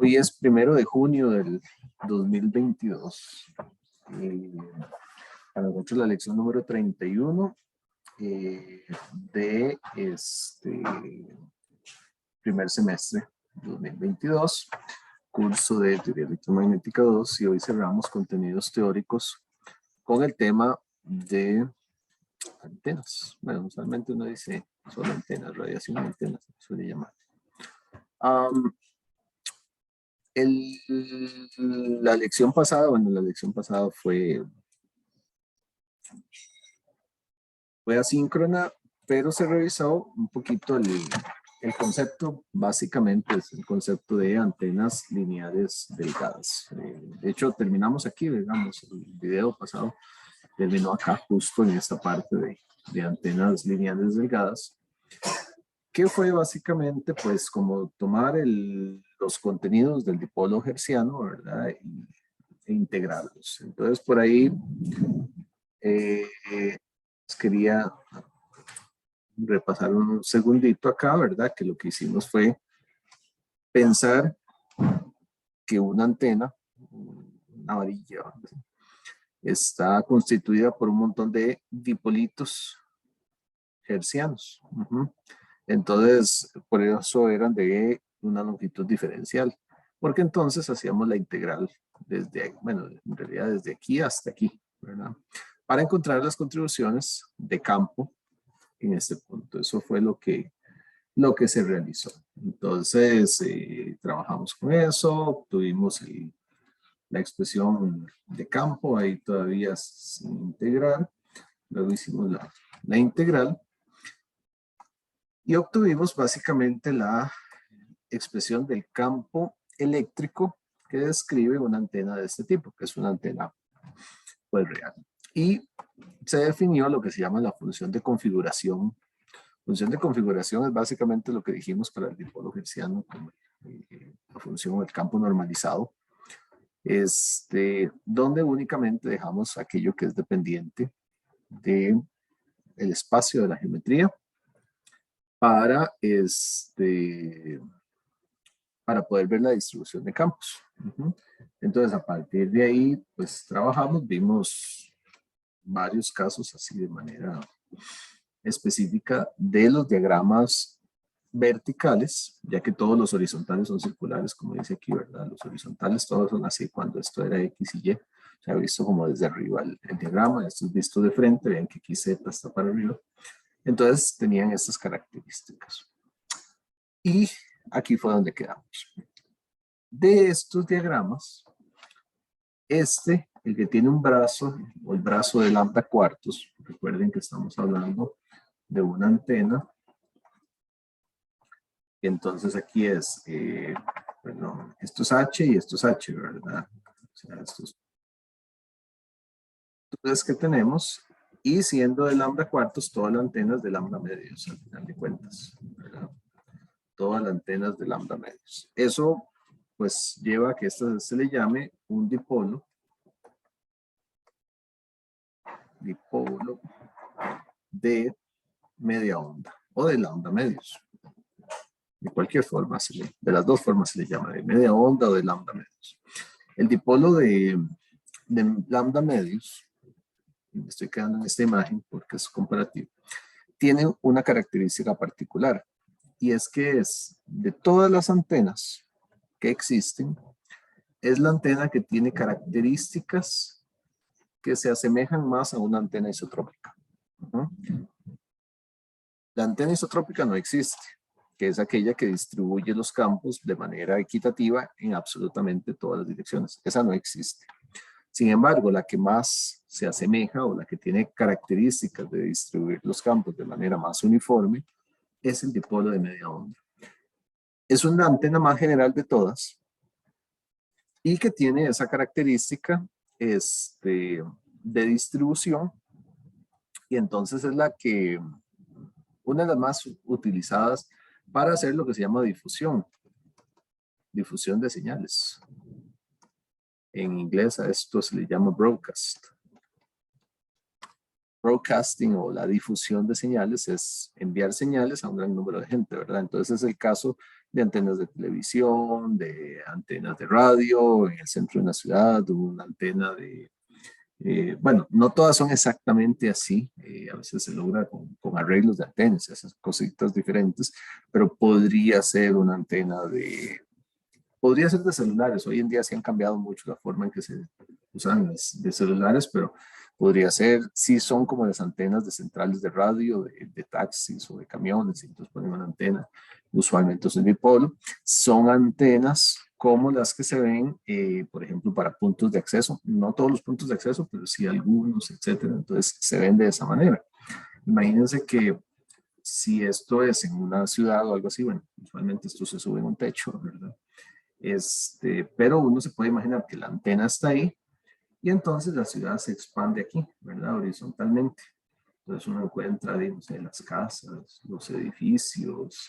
Hoy es 1 de junio del 2022. Para nosotros la lección número 31 de primer semestre 2022, curso de Teoría Electromagnética 2, y hoy cerramos contenidos teóricos con el tema de antenas. Bueno, usualmente uno dice solo antenas, radiación de antenas, se suele llamar. La lección pasada fue asíncrona, pero se revisó un poquito el concepto. Básicamente es el concepto de antenas lineares delgadas. De hecho, terminamos aquí, digamos, el video pasado terminó acá, justo en esta parte de antenas lineares delgadas, que fue básicamente pues como tomar los contenidos del dipolo hertziano, ¿verdad? E integrarlos. Entonces por ahí quería repasar un segundito acá, ¿verdad? Que lo que hicimos fue pensar que una antena, una varilla, está constituida por un montón de dipolitos hertzianos. Entonces, por eso eran de una longitud diferencial, porque entonces hacíamos la integral desde, bueno, en realidad desde aquí hasta aquí, ¿verdad? Para encontrar las contribuciones de campo en este punto. Eso fue lo que se realizó. Entonces, trabajamos con eso, obtuvimos la expresión de campo, ahí todavía sin integrar. Luego hicimos la integral y obtuvimos básicamente la expresión del campo eléctrico que describe una antena de este tipo, que es una antena pues real. Y se definió lo que se llama la función de configuración. Función de configuración es básicamente lo que dijimos para el dipolo hertziano, como la función del campo normalizado, donde únicamente dejamos aquello que es dependiente del espacio de la geometría para poder ver la distribución de campos. Entonces, a partir de ahí, pues trabajamos, vimos varios casos así de manera específica de los diagramas verticales, ya que todos los horizontales son circulares, como dice aquí, ¿verdad? Los horizontales todos son así cuando esto era X y Y. Se ha visto como desde arriba el diagrama, esto es visto de frente, vean que aquí Z está para arriba. Entonces tenían estas características. Y aquí fue donde quedamos. De estos diagramas, el que tiene un brazo, o el brazo de lambda cuartos, recuerden que estamos hablando de una antena. Entonces aquí es, bueno, esto es H y esto es H, ¿verdad? O sea, estos que tenemos, y siendo de lambda cuartos, todas las antenas de lambda medios, al final de cuentas, ¿verdad? Todas las antenas de lambda medios. Eso, pues, lleva a que esto se le llame un dipolo de media onda, o de lambda medios. De cualquier forma, de las dos formas se le llama, de media onda o de lambda medios. El dipolo de lambda medios, me estoy quedando en esta imagen porque es comparativo, tiene una característica particular, y es que es de todas las antenas que existen, es la antena que tiene características que se asemejan más a una antena isotrópica. La antena isotrópica no existe, que es aquella que distribuye los campos de manera equitativa en absolutamente todas las direcciones. Esa no existe. Sin embargo, la que más se asemeja o la que tiene características de distribuir los campos de manera más uniforme es el dipolo de media onda. Es una antena más general de todas y que tiene esa característica de distribución, y entonces es una de las más utilizadas para hacer lo que se llama difusión de señales. En inglés a esto se le llama broadcast. Broadcasting, o la difusión de señales, es enviar señales a un gran número de gente, ¿verdad? Entonces es el caso de antenas de televisión, de antenas de radio, en el centro de una ciudad, una antena de... bueno, no todas son exactamente así, a veces se logra con arreglos de antenas, esas cositas diferentes, pero podría ser una antena de... Podría ser de celulares, hoy en día se han cambiado mucho la forma en que se usan de celulares, pero podría ser, sí son como las antenas de centrales de radio, de taxis o de camiones, y entonces ponen una antena, usualmente es un dipolo. Son antenas como las que se ven, por ejemplo, para puntos de acceso, no todos los puntos de acceso, pero sí algunos, etcétera. Entonces se ven de esa manera. Imagínense que si esto es en una ciudad o algo así, bueno, usualmente esto se sube en un techo, ¿verdad? Pero uno se puede imaginar que la antena está ahí y entonces la ciudad se expande aquí, ¿verdad? Horizontalmente. Entonces uno encuentra, digamos, las casas, los edificios,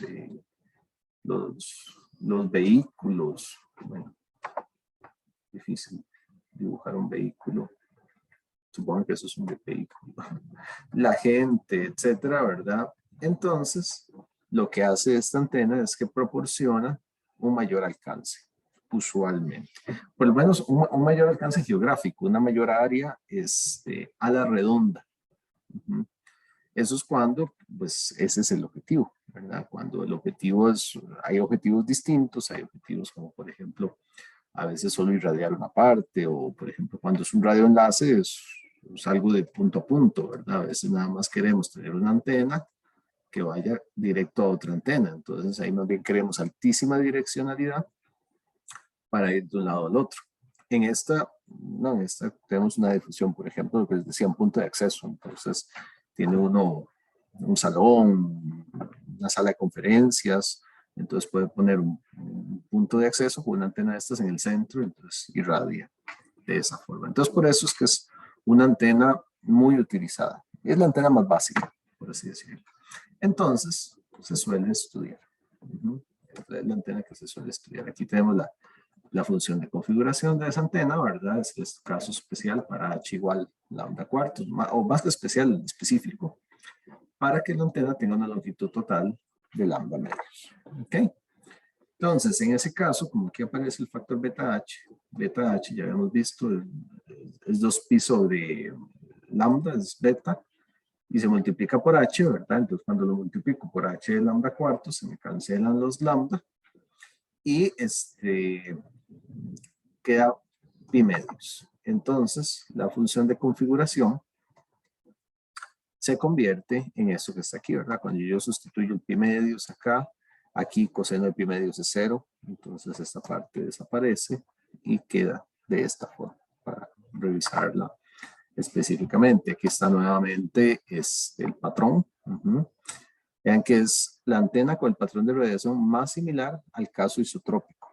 los vehículos. Bueno, difícil dibujar un vehículo. Supongo que eso es un vehículo. La gente, etcétera, ¿verdad? Entonces, lo que hace esta antena es que proporciona un mayor alcance, usualmente. Por lo menos un mayor alcance geográfico, una mayor área a la redonda. Uh-huh. Eso es cuando, pues, ese es el objetivo, ¿verdad? Cuando el objetivo es, hay objetivos distintos, hay objetivos como, por ejemplo, a veces solo irradiar una parte, o, por ejemplo, cuando es un radioenlace, es algo de punto a punto, ¿verdad? A veces nada más queremos tener una antena que vaya directo a otra antena, entonces ahí más bien queremos altísima direccionalidad para ir de un lado al otro. En esta tenemos una difusión, por ejemplo, lo que les decía, un punto de acceso. Entonces, tiene uno un salón, una sala de conferencias, entonces puede poner un punto de acceso con una antena de estas en el centro, entonces irradia de esa forma. Entonces, por eso es que es una antena muy utilizada. Es la antena más básica, por así decirlo. Entonces, se suele estudiar. Es la antena que se suele estudiar. Aquí tenemos la función de configuración de esa antena, ¿verdad? Es el caso especial para H igual lambda cuartos, o más que especial, específico, para que la antena tenga una longitud total de lambda medios. ¿Ok? Entonces, en ese caso, como aquí aparece el factor beta H ya habíamos visto, es 2pi sobre lambda, es beta, y se multiplica por H, ¿verdad? Entonces, cuando lo multiplico por H de lambda cuartos, se me cancelan los lambda, y queda pi medios. Entonces, la función de configuración se convierte en eso que está aquí, ¿verdad? Cuando yo sustituyo el pi medios acá, aquí coseno de pi medios es 0, entonces esta parte desaparece y queda de esta forma para revisarla específicamente. Aquí está nuevamente el patrón. Vean que es la antena con el patrón de radiación más similar al caso isotrópico.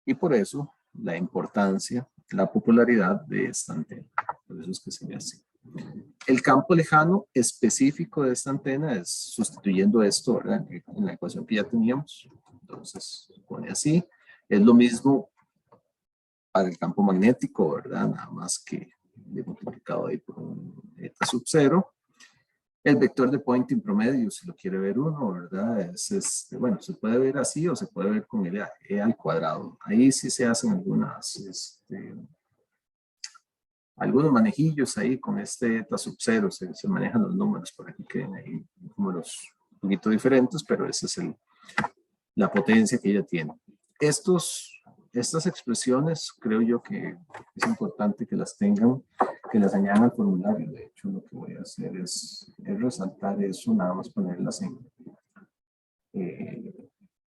Y por eso la importancia, la popularidad de esta antena. Por eso es que se ve así. El campo lejano específico de esta antena es sustituyendo esto, ¿verdad? En la ecuación que ya teníamos. Entonces, se pone así. Es lo mismo para el campo magnético, ¿verdad? Nada más que multiplicado ahí por un eta sub 0. El vector de Poynting promedio, si lo quiere ver uno, ¿verdad? Bueno, se puede ver así o se puede ver con el E al cuadrado. Ahí sí se hacen algunos manejillos ahí con este eta sub 0, se manejan los números para que queden ahí números un poquito diferentes, pero esa es la potencia que ella tiene. Estas expresiones creo yo que es importante que las tengan, que las añadan al formulario. De hecho, lo que voy a hacer es resaltar eso, nada más ponerlas en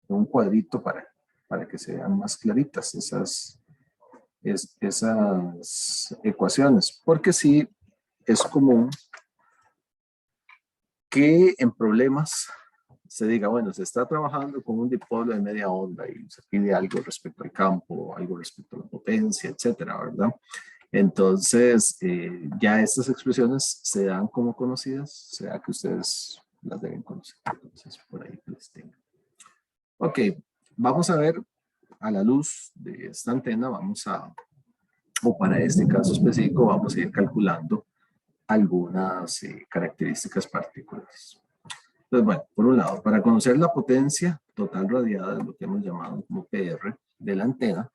un cuadrito para que se vean más claritas esas ecuaciones, porque sí es común que en problemas se diga, bueno, se está trabajando con un dipolo de media onda y se pide algo respecto al campo, algo respecto a la potencia, etcétera, ¿verdad? Entonces, ya estas expresiones se dan como conocidas, sea que ustedes las deben conocer. Entonces, por ahí les tengo. Ok, vamos a ver a la luz de esta antena, o para este caso específico, vamos a ir calculando algunas características particulares. Entonces, bueno, por un lado, para conocer la potencia total radiada, lo que hemos llamado como PR de la antena,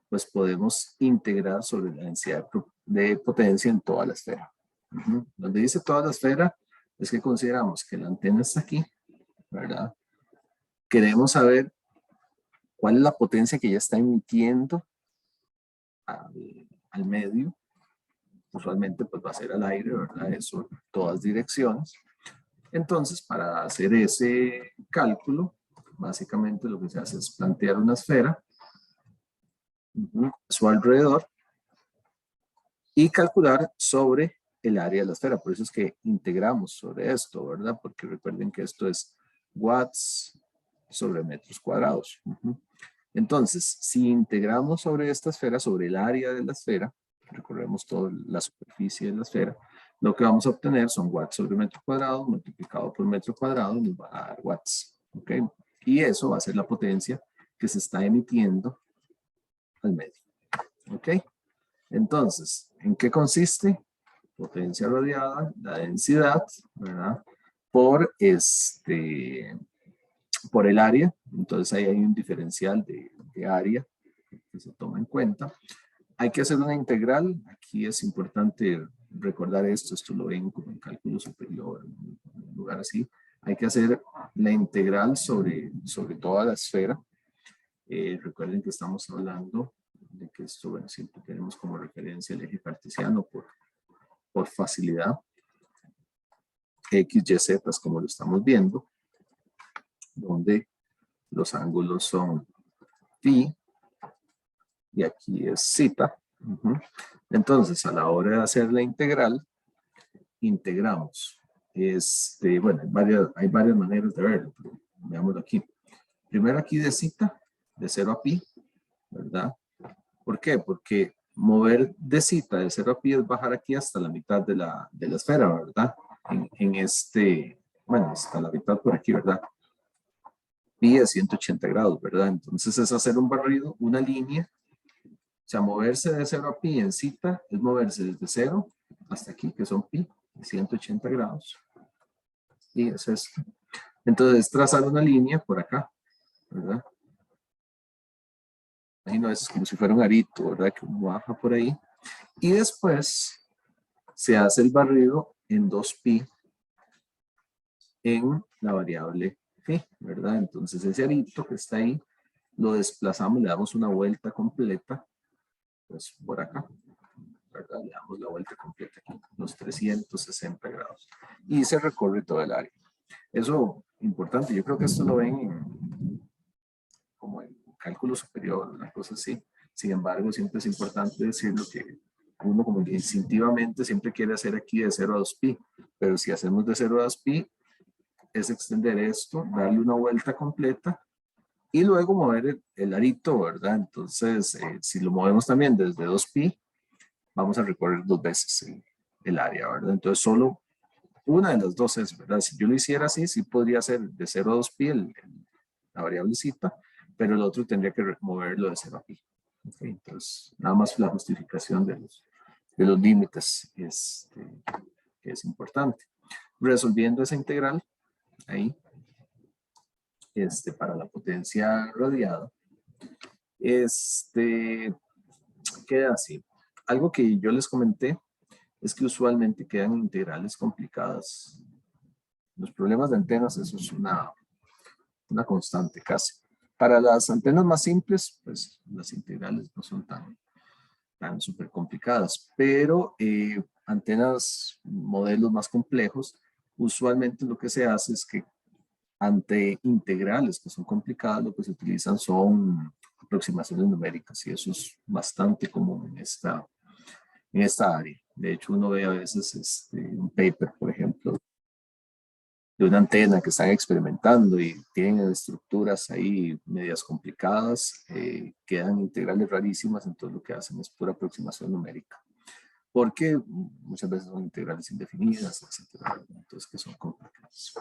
pues podemos integrar sobre la densidad de potencia en toda la esfera. Donde dice toda la esfera, es que consideramos que la antena está aquí, ¿verdad? Queremos saber cuál es la potencia que ya está emitiendo al medio. Usualmente pues va a ser al aire, ¿verdad? Eso en todas direcciones. Entonces, para hacer ese cálculo, básicamente lo que se hace es plantear una esfera a su alrededor y calcular sobre el área de la esfera. Por eso es que integramos sobre esto, ¿verdad? Porque recuerden que esto es watts sobre metros cuadrados. Entonces, si integramos sobre esta esfera, sobre el área de la esfera, recorremos toda la superficie de la esfera, lo que vamos a obtener son watts sobre metro cuadrado multiplicado por metro cuadrado nos va a dar watts. ¿Ok? Y eso va a ser la potencia que se está emitiendo al medio. ¿Ok? Entonces, ¿en qué consiste? Potencia radiada, la densidad, ¿verdad? Por por el área. Entonces ahí hay un diferencial de área que se toma en cuenta. Hay que hacer una integral. Aquí es importante recordar esto lo ven como en cálculo superior, en un lugar así. Hay que hacer la integral sobre toda la esfera. Recuerden que estamos hablando de que esto, bueno, siempre tenemos como referencia el eje cartesiano por facilidad. X, Y, Z es como lo estamos viendo, donde los ángulos son phi y aquí es zeta. Entonces, a la hora de hacer la integral, integramos. Bueno, hay varias maneras de verlo, pero veámoslo aquí. Primero aquí de zeta, de 0 a pi, ¿verdad? ¿Por qué? Porque mover de zeta de 0 a pi es bajar aquí hasta la mitad de la esfera, ¿verdad? Bueno, hasta la mitad por aquí, ¿verdad? Pi es 180 grados, ¿verdad? Entonces es hacer un barrido, una línea. O sea, moverse de 0 a pi en zeta es moverse desde 0 hasta aquí, que son pi, 180 grados. Y es esto. Entonces, trazar una línea por acá, ¿verdad? Imagino eso es como si fuera un arito, ¿verdad? Que uno baja por ahí. Y después se hace el barrido en 2pi en la variable phi, ¿verdad? Entonces, ese arito que está ahí, lo desplazamos, le damos una vuelta completa, pues por acá, ¿verdad? Le damos la vuelta completa aquí, los 360 grados. Y se recorre todo el área. Eso, importante, yo creo que esto lo ven como en cálculo superior, una cosa así. Sin embargo, siempre es importante decirlo que uno como que instintivamente siempre quiere hacer aquí de 0 a 2pi, pero si hacemos de 0 a 2pi, es extender esto, darle una vuelta completa y luego mover el arito, ¿verdad? Entonces, si lo movemos también desde 2pi, vamos a recorrer 2 veces el área, ¿verdad? Entonces, solo una de las dos es, ¿verdad? Si yo lo hiciera así, sí podría ser de 0 a 2pi la variable cita, pero el otro tendría que moverlo de 0 a pi. Okay, entonces, nada más la justificación de los límites que es importante. Resolviendo esa integral, ahí, para la potencia radiada, queda así. Algo que yo les comenté es que usualmente quedan integrales complicadas. Los problemas de antenas, eso es una constante casi. Para las antenas más simples, pues las integrales no son tan súper complicadas, pero antenas, modelos más complejos, usualmente lo que se hace es que ante integrales que son complicadas, lo que se utilizan son aproximaciones numéricas y eso es bastante común en esta área. De hecho, uno ve a veces un paper, por ejemplo, de una antena que están experimentando y tienen estructuras ahí medias complicadas, quedan integrales rarísimas, entonces lo que hacen es pura aproximación numérica. Porque muchas veces son integrales indefinidas, etcétera, entonces que son complicadas.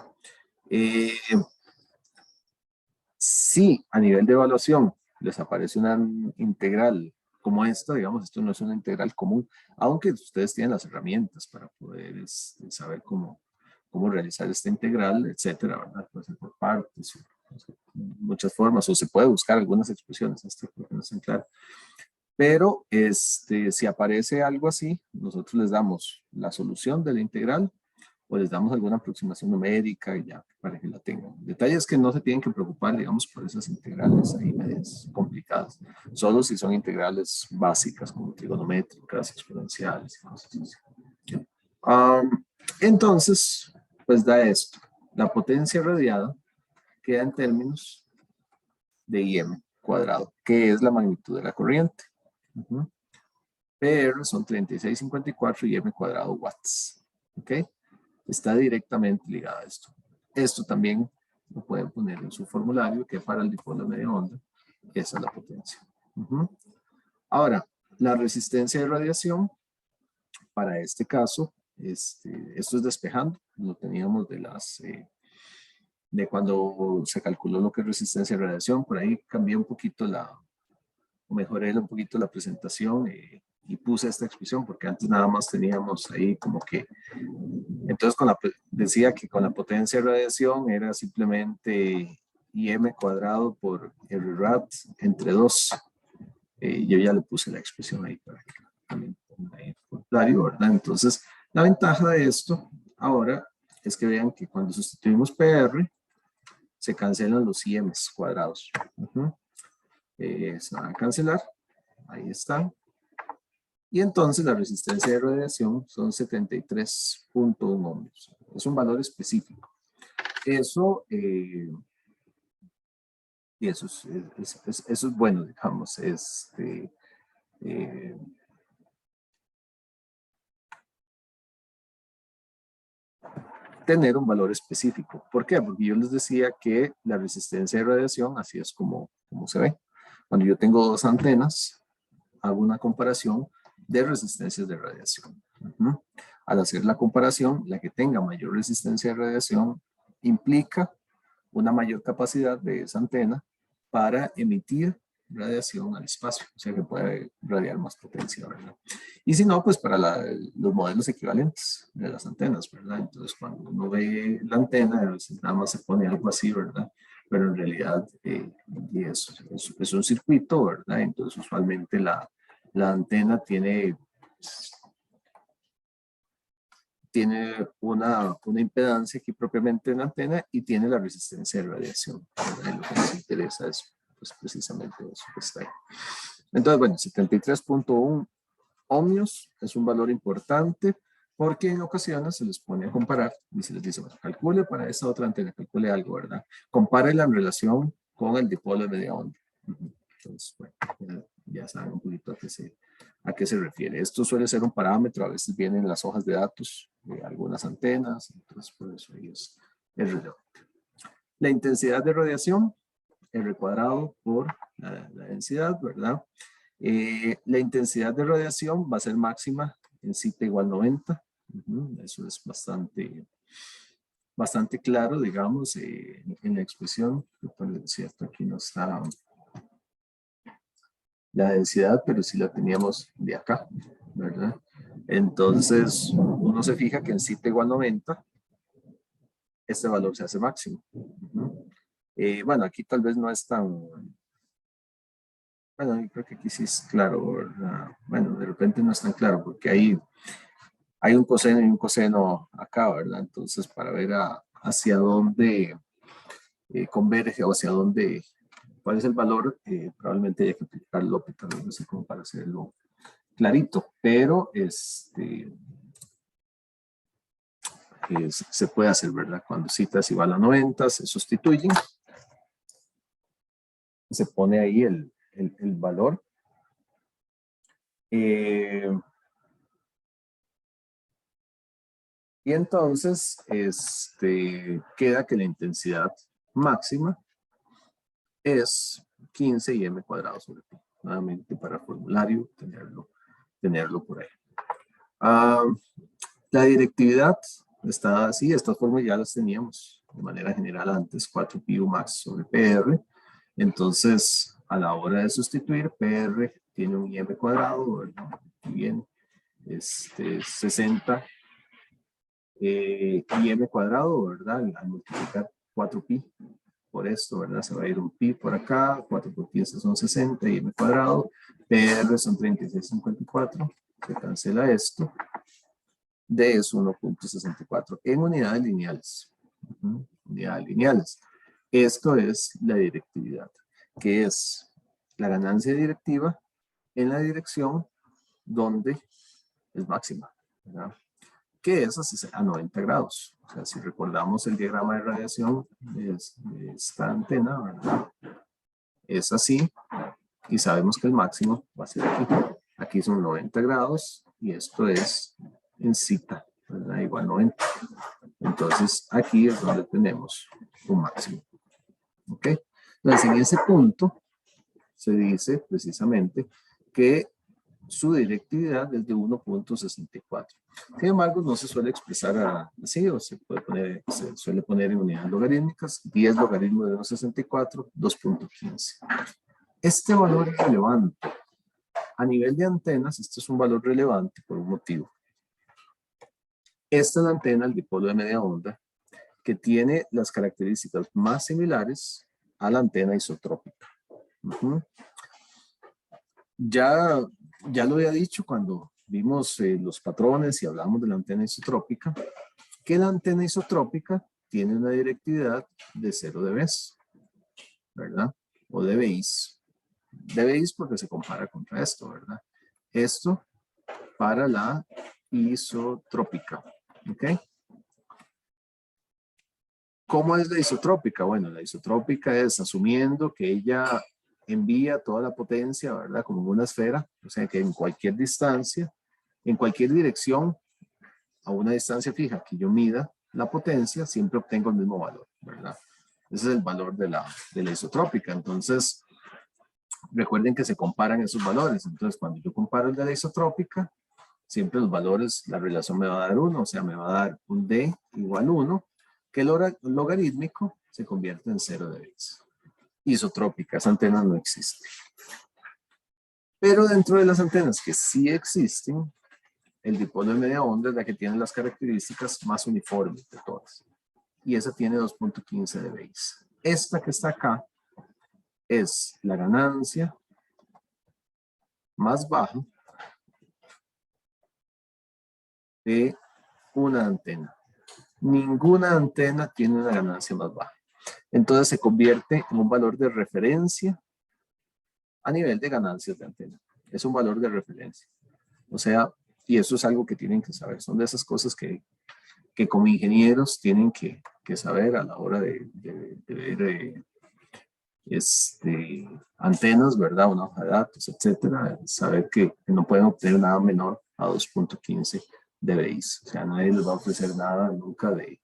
Si a nivel de evaluación les aparece una integral como esta, digamos, esto no es una integral común, aunque ustedes tienen las herramientas para poder saber cómo cómo realizar esta integral, etcétera, ¿verdad? Puede ser por partes, muchas formas, o se puede buscar algunas expresiones, esto no es tan claro. Pero si aparece algo así, nosotros les damos la solución de la integral o les damos alguna aproximación numérica y ya para que la tengan. Detalles que no se tienen que preocupar, digamos, por esas integrales ahí medias complicadas. Solo si son integrales básicas como trigonométricas, exponenciales y cosas así. Entonces, pues da esto. La potencia radiada queda en términos de IM cuadrado, que es la magnitud de la corriente. PR son 3654 y M cuadrado watts. ¿Ok? Está directamente ligado a esto. Esto también lo pueden poner en su formulario, que para el dipolo de media onda, esa es la potencia. Ahora, la resistencia de radiación, para este caso, esto es despejando, lo teníamos de cuando se calculó lo que es resistencia de radiación, por ahí cambié un poquito mejoré un poquito la presentación y puse esta expresión porque antes nada más teníamos ahí como que, entonces decía que con la potencia de radiación era simplemente IM cuadrado por R rad entre 2. Yo ya le puse la expresión ahí para que también ponga ahí el formulario, ¿verdad? Entonces, la ventaja de esto ahora es que vean que cuando sustituimos PR, se cancelan los IMs cuadrados. Se van a cancelar. Ahí están. Y entonces la resistencia de radiación son 73.1 ohmios. Es un valor específico. Eso, y eso es bueno, digamos. Tener un valor específico. ¿Por qué? Porque yo les decía que la resistencia de radiación, así es como se ve. Cuando yo tengo dos antenas, hago una comparación de resistencias de radiación. Al hacer la comparación, la que tenga mayor resistencia de radiación implica una mayor capacidad de esa antena para emitir radiación al espacio, o sea que puede radiar más potencia, ¿verdad? Y si no, pues para los modelos equivalentes de las antenas, ¿verdad? Entonces cuando uno ve la antena, nada más se pone algo así, ¿verdad? Pero en realidad es un circuito, ¿verdad? Entonces usualmente la antena tiene una impedancia aquí propiamente en la antena y tiene la resistencia de radiación. ¿Verdad? Y lo que nos interesa es pues, precisamente eso que está ahí. Entonces, bueno, 73.1 ohmios es un valor importante porque en ocasiones se les pone a comparar y se les dice, bueno, calcule para esta otra antena, calcule algo, ¿verdad? Compárela en relación con el dipolo de media onda. Entonces, bueno, ya saben un poquito a qué se refiere. Esto suele ser un parámetro, a veces vienen las hojas de datos de algunas antenas, entonces por eso ahí es relevante. La intensidad de radiación, R cuadrado por la densidad, ¿verdad? La intensidad de radiación va a ser máxima en cita igual 90. Eso es bastante claro, digamos, en la expresión. Por cierto, aquí no está la densidad, pero sí la teníamos de acá, ¿verdad? Entonces, uno se fija que en cita igual 90, este valor se hace máximo. Bueno, aquí tal vez no es tan... Bueno, yo creo que aquí sí es claro, ¿verdad? Bueno, de repente no es tan claro porque hay un coseno y un coseno acá, ¿verdad? Entonces, para ver hacia dónde converge o hacia dónde, cuál es el valor, probablemente haya que aplicar L'Hopital, no sé cómo para hacerlo clarito, pero se puede hacer, ¿verdad? Cuando citas igual a 90, se sustituyen, se pone ahí el valor. Y entonces queda que la intensidad máxima es 15 y m cuadrado sobre pi. Nuevamente para el formulario, tenerlo por ahí. La directividad está así, estas formas ya las teníamos de manera general antes, 4 pi u max sobre PR. Entonces, a la hora de sustituir, PR tiene un m cuadrado, ¿verdad? Muy bien, 60 y m cuadrado, ¿verdad? Al multiplicar 4pi por esto, ¿verdad? Se va a ir un pi por acá, 4 por 15 son 60 y m cuadrado, PR son 36,54, se cancela esto, D es 1.64 en unidades lineales. Unidades lineales. Esto es la directividad, que es la ganancia directiva en la dirección donde es máxima, ¿verdad? Que es a 90 grados. O sea, si recordamos el diagrama de radiación de esta antena, ¿verdad? Es así, y sabemos que el máximo va a ser aquí. Aquí son 90 grados, y esto es en zeta, ¿verdad? Igual 90. Entonces, aquí es donde tenemos un máximo. ¿Ok? Entonces, en ese punto, se dice precisamente que su directividad es de 1.64. Sin embargo, no se suele expresar así, o se suele poner en unidades logarítmicas. 10 logaritmo de 1.64, 2.15. Este valor es relevante. A nivel de antenas, este es un valor relevante por un motivo. Esta es la antena, el dipolo de media onda, que tiene las características más similares a la antena isotrópica. Ya lo había dicho cuando vimos los patrones y hablamos de la antena isotrópica, que la antena isotrópica tiene una directividad de 0 dB, ¿verdad? O dBis. dBis porque se compara contra esto, ¿verdad? Esto para la isotrópica, ¿ok? ¿Cómo es la isotrópica? Bueno, la isotrópica es asumiendo que ella envía toda la potencia, ¿verdad? Como en una esfera, o sea que en cualquier distancia, en cualquier dirección, a una distancia fija que yo mida la potencia, siempre obtengo el mismo valor, ¿verdad? Ese es el valor de la isotrópica. Entonces, recuerden que se comparan esos valores. Entonces, cuando yo comparo el de la isotrópica, siempre los valores, la relación me va a dar 1, o sea, me va a dar un D igual 1, que el logarítmico se convierte en 0 dB. Isotrópica, esa antena no existe. Pero dentro de las antenas que sí existen, el dipolo de media onda es la que tiene las características más uniformes de todas. Y esa tiene 2.15 dB. Esta que está acá es la ganancia más baja de una antena. Ninguna antena tiene una ganancia más baja. Entonces se convierte en un valor de referencia a nivel de ganancias de antena. Es un valor de referencia. O sea, y eso es algo que tienen que saber. Son de esas cosas que como ingenieros tienen que saber a la hora de ver antenas, ¿verdad? Una hoja de datos, etcétera. Saber que no pueden obtener nada menor a 2.15 dBi. O sea, nadie les va a ofrecer nada nunca de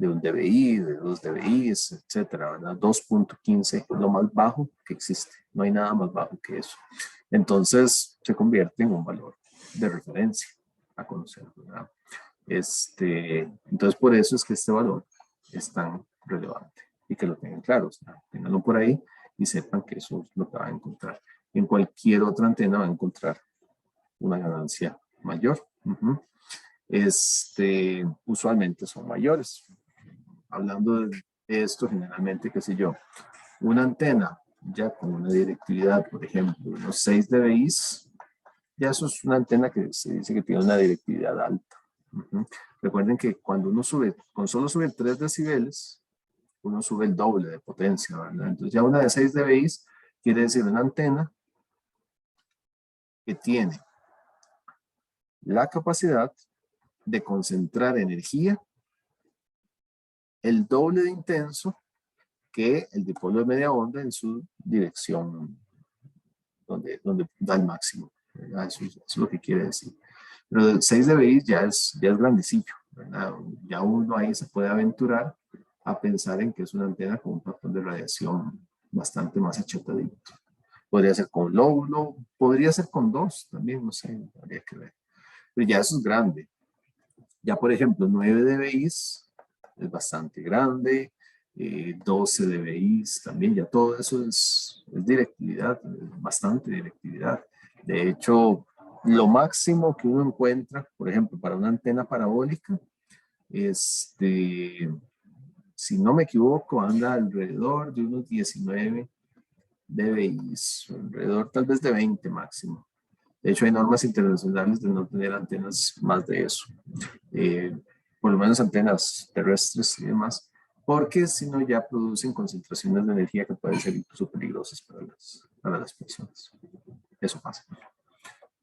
un dBi, de 2 dBi, etcétera, ¿verdad? 2.15 es lo más bajo que existe. No hay nada más bajo que eso. Entonces, se convierte en un valor de referencia a conocer, ¿verdad? Entonces, por eso es que este valor es tan relevante y que lo tengan claro. O sea, tenganlo por ahí y sepan que eso es lo que va a encontrar. En cualquier otra antena va a encontrar una ganancia mayor. Usualmente son mayores. Hablando de esto, generalmente, qué sé yo, una antena ya con una directividad, por ejemplo, unos 6 dBi, ya eso es una antena que se dice que tiene una directividad alta. Recuerden que cuando uno sube, con solo subir 3 decibeles, uno sube el doble de potencia, ¿verdad? Entonces ya una de 6 dBi quiere decir una antena que tiene la capacidad de concentrar energía el doble de intenso que el dipolo de media onda en su dirección donde da el máximo, ¿verdad? Eso es lo que quiere decir. Pero el 6 dBi ya es grandecillo, ¿verdad? Ya uno ahí se puede aventurar a pensar en que es una antena con un patrón de radiación bastante más achatadito. Podría ser con lóbulo, podría ser con 2 también, no sé, habría que ver. Pero ya eso es grande. Ya, por ejemplo, 9 dBi es bastante grande, 12 dBi también, ya todo eso es directividad, bastante directividad. De hecho, lo máximo que uno encuentra, por ejemplo, para una antena parabólica, Si no me equivoco, anda alrededor de unos 19 dBi, alrededor tal vez de 20 máximo. De hecho, hay normas internacionales de no tener antenas más de eso. Por lo menos antenas terrestres y demás, porque si no ya producen concentraciones de energía que pueden ser incluso peligrosas para las personas. Eso pasa.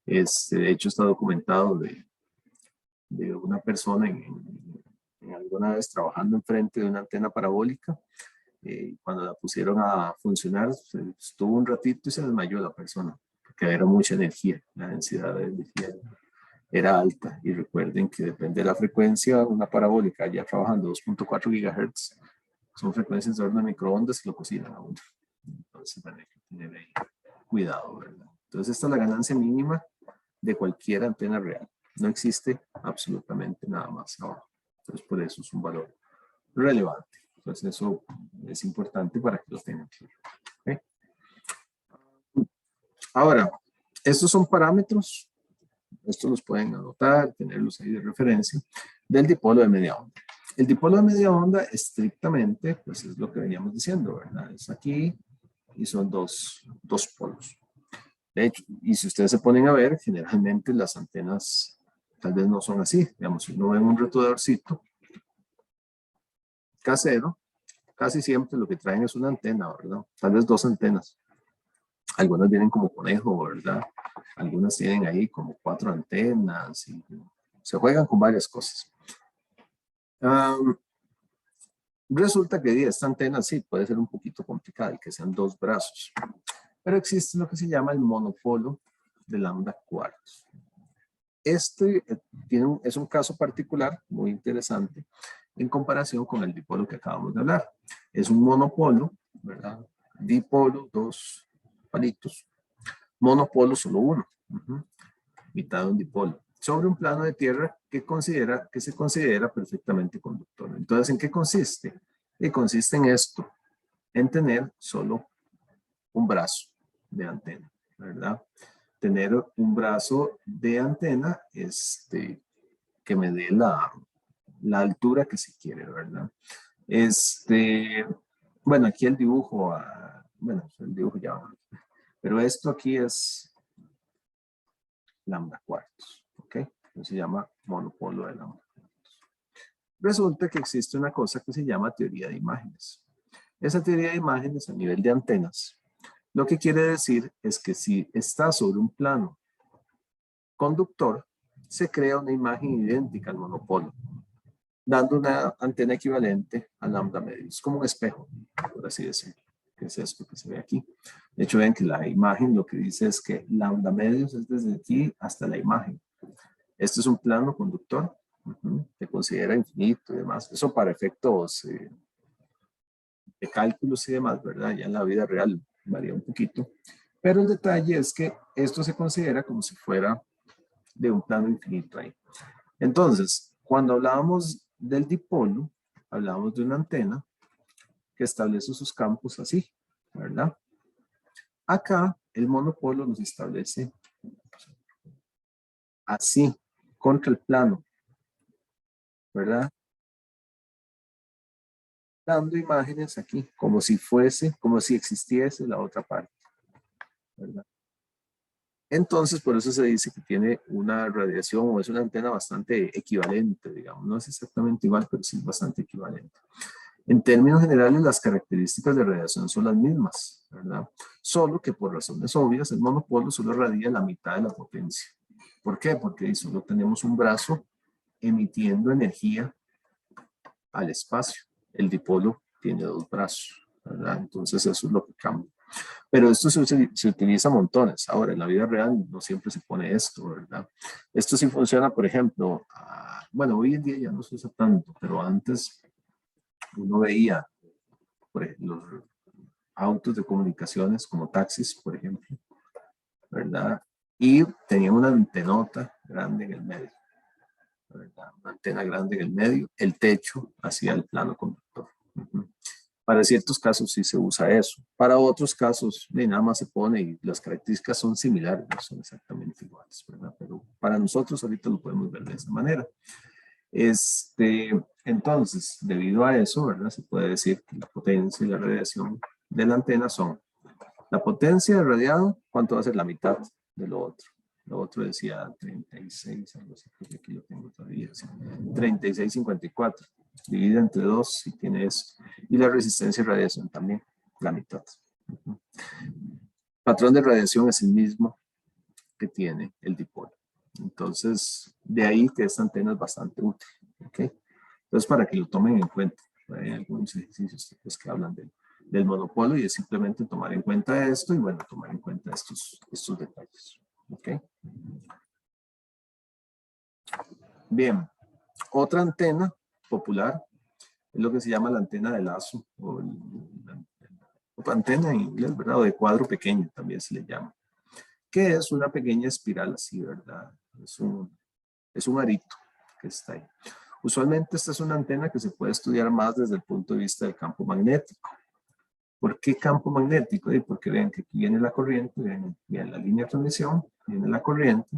De hecho, está documentado de una persona en alguna vez trabajando enfrente de una antena parabólica. Cuando la pusieron a funcionar, estuvo un ratito y se desmayó la persona, porque era mucha energía, la densidad de energía era alta. Y recuerden que depende de la frecuencia, una parabólica ya trabajando 2.4 GHz, son frecuencias de horno de microondas que lo cocinan a uno. Entonces, hay que tener ahí cuidado, ¿verdad? Entonces, esta es la ganancia mínima de cualquier antena real. No existe absolutamente nada más ahora. Entonces, por eso es un valor relevante. Entonces, eso es importante para que lo tengan claro. ¿Okay? Ahora, estos son parámetros. Estos los pueden anotar, tenerlos ahí de referencia, del dipolo de media onda. El dipolo de media onda, estrictamente, pues es lo que veníamos diciendo, ¿verdad? Es aquí y son dos polos. De hecho, y si ustedes se ponen a ver, generalmente las antenas tal vez no son así. Digamos, si uno ve un rotadorcito casero, casi siempre lo que traen es una antena, ¿verdad? Tal vez dos antenas. Algunas vienen como conejo, ¿verdad? Algunas tienen ahí como 4 antenas y se juegan con varias cosas. Resulta que esta antena sí puede ser un poquito complicada, que sean 2 brazos. Pero existe lo que se llama el monopolo de lambda cuartos. Es un caso particular muy interesante en comparación con el dipolo que acabamos de hablar. Es un monopolo, ¿verdad? Dipolo, 2 palitos. Monopolo, solo 1. Mitad de un dipolo. Sobre un plano de tierra que se considera perfectamente conductor. Entonces, ¿en qué consiste? Consiste en esto, en tener solo un brazo de antena, ¿verdad? Tener un brazo de antena que me dé la altura que se quiere, ¿verdad? Bueno, aquí el dibujo, el dibujo ya va. Pero esto aquí es lambda cuartos, ¿ok? Entonces se llama monopolo de lambda cuartos. Resulta que existe una cosa que se llama teoría de imágenes. Esa teoría de imágenes a nivel de antenas, lo que quiere decir es que si está sobre un plano conductor, se crea una imagen idéntica al monopolo, dando una antena equivalente a lambda medio. Es como un espejo, por así decirlo, que es esto que se ve aquí. De hecho, ven que la imagen lo que dice es que lambda medios es desde aquí hasta la imagen. Este es un plano conductor, se considera infinito y demás. Eso para efectos de cálculos y demás, ¿verdad? Ya en la vida real varía un poquito. Pero el detalle es que esto se considera como si fuera de un plano infinito ahí. Entonces, cuando hablábamos del dipolo, hablábamos de una antena que establece sus campos así, ¿verdad? Acá el monopolo nos establece así, contra el plano, ¿verdad? Dando imágenes aquí, como si existiese la otra parte, ¿verdad? Entonces, por eso se dice que tiene una radiación o es una antena bastante equivalente, digamos. No es exactamente igual, pero sí es bastante equivalente. En términos generales, las características de radiación son las mismas, ¿verdad? Solo que por razones obvias, el monopolo solo radia la mitad de la potencia. ¿Por qué? Porque solo tenemos un brazo emitiendo energía al espacio. El dipolo tiene 2 brazos, ¿verdad? Entonces eso es lo que cambia. Pero esto se utiliza montones. Ahora, en la vida real no siempre se pone esto, ¿verdad? Esto sí funciona, por ejemplo, bueno, hoy en día ya no se usa tanto, pero antes uno veía por ejemplo, los autos de comunicaciones como taxis, por ejemplo, ¿verdad? Y tenían una antenota grande en el medio, ¿verdad? Una antena grande en el medio, el techo hacia el plano conductor. Para ciertos casos sí se usa eso. Para otros casos, nada más se pone y las características son similares, no son exactamente iguales, ¿verdad? Pero para nosotros ahorita lo podemos ver de esta manera. Entonces, debido a eso, ¿verdad? Se puede decir que la potencia y la radiación de la antena son la potencia de radiado, ¿cuánto va a ser? La mitad de lo otro. Lo otro decía 36, algo así, creo que aquí lo tengo todavía. ¿Sí? 36,54. Divide entre 2 y tiene eso. Y la resistencia de radiación también, la mitad. Patrón de radiación es el mismo que tiene el dipolo. Entonces, de ahí que esta antena es bastante útil. ¿Okay? Entonces, para que lo tomen en cuenta, hay algunos ejercicios pues, que hablan del monopolio y es simplemente tomar en cuenta esto y, bueno, tomar en cuenta estos detalles. ¿Ok? Bien, otra antena popular es lo que se llama la antena de lazo o la antena en inglés, ¿verdad? O de cuadro pequeño también se le llama, que es una pequeña espiral así, ¿verdad? Es un arito que está ahí. Usualmente esta es una antena que se puede estudiar más desde el punto de vista del campo magnético. ¿Por qué campo magnético? Porque ven que aquí viene la corriente, viene la línea de transmisión, viene la corriente,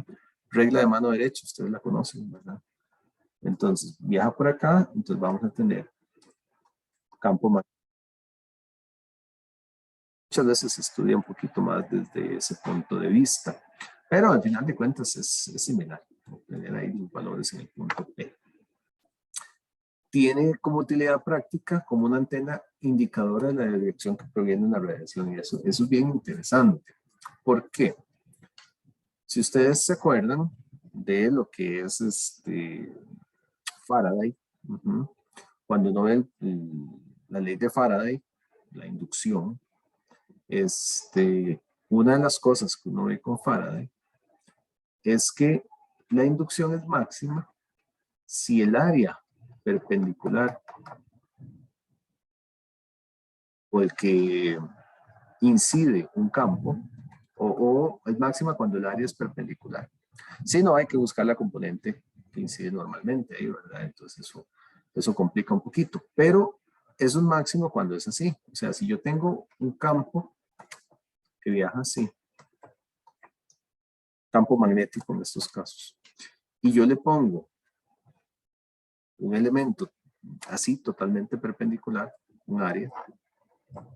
regla de mano derecha, ustedes la conocen, ¿verdad? Entonces, viaja por acá, entonces vamos a tener campo magnético. Muchas veces se estudia un poquito más desde ese punto de vista, pero al final de cuentas es similar, tener ahí los valores en el punto P. Tiene como utilidad práctica como una antena indicadora de la dirección que proviene de la radiación y eso es bien interesante. ¿Por qué? Si ustedes se acuerdan de lo que es Faraday, cuando uno ve la ley de Faraday, la inducción, una de las cosas que uno ve con Faraday es que la inducción es máxima si el área perpendicular o el que incide un campo o es máxima cuando el área es perpendicular. Si no, hay que buscar la componente que incide normalmente ahí, ¿verdad? Entonces eso complica un poquito, pero eso es máximo cuando es así. O sea, si yo tengo un campo que viaja así, campo magnético en estos casos, y yo le pongo un elemento así totalmente perpendicular, un área,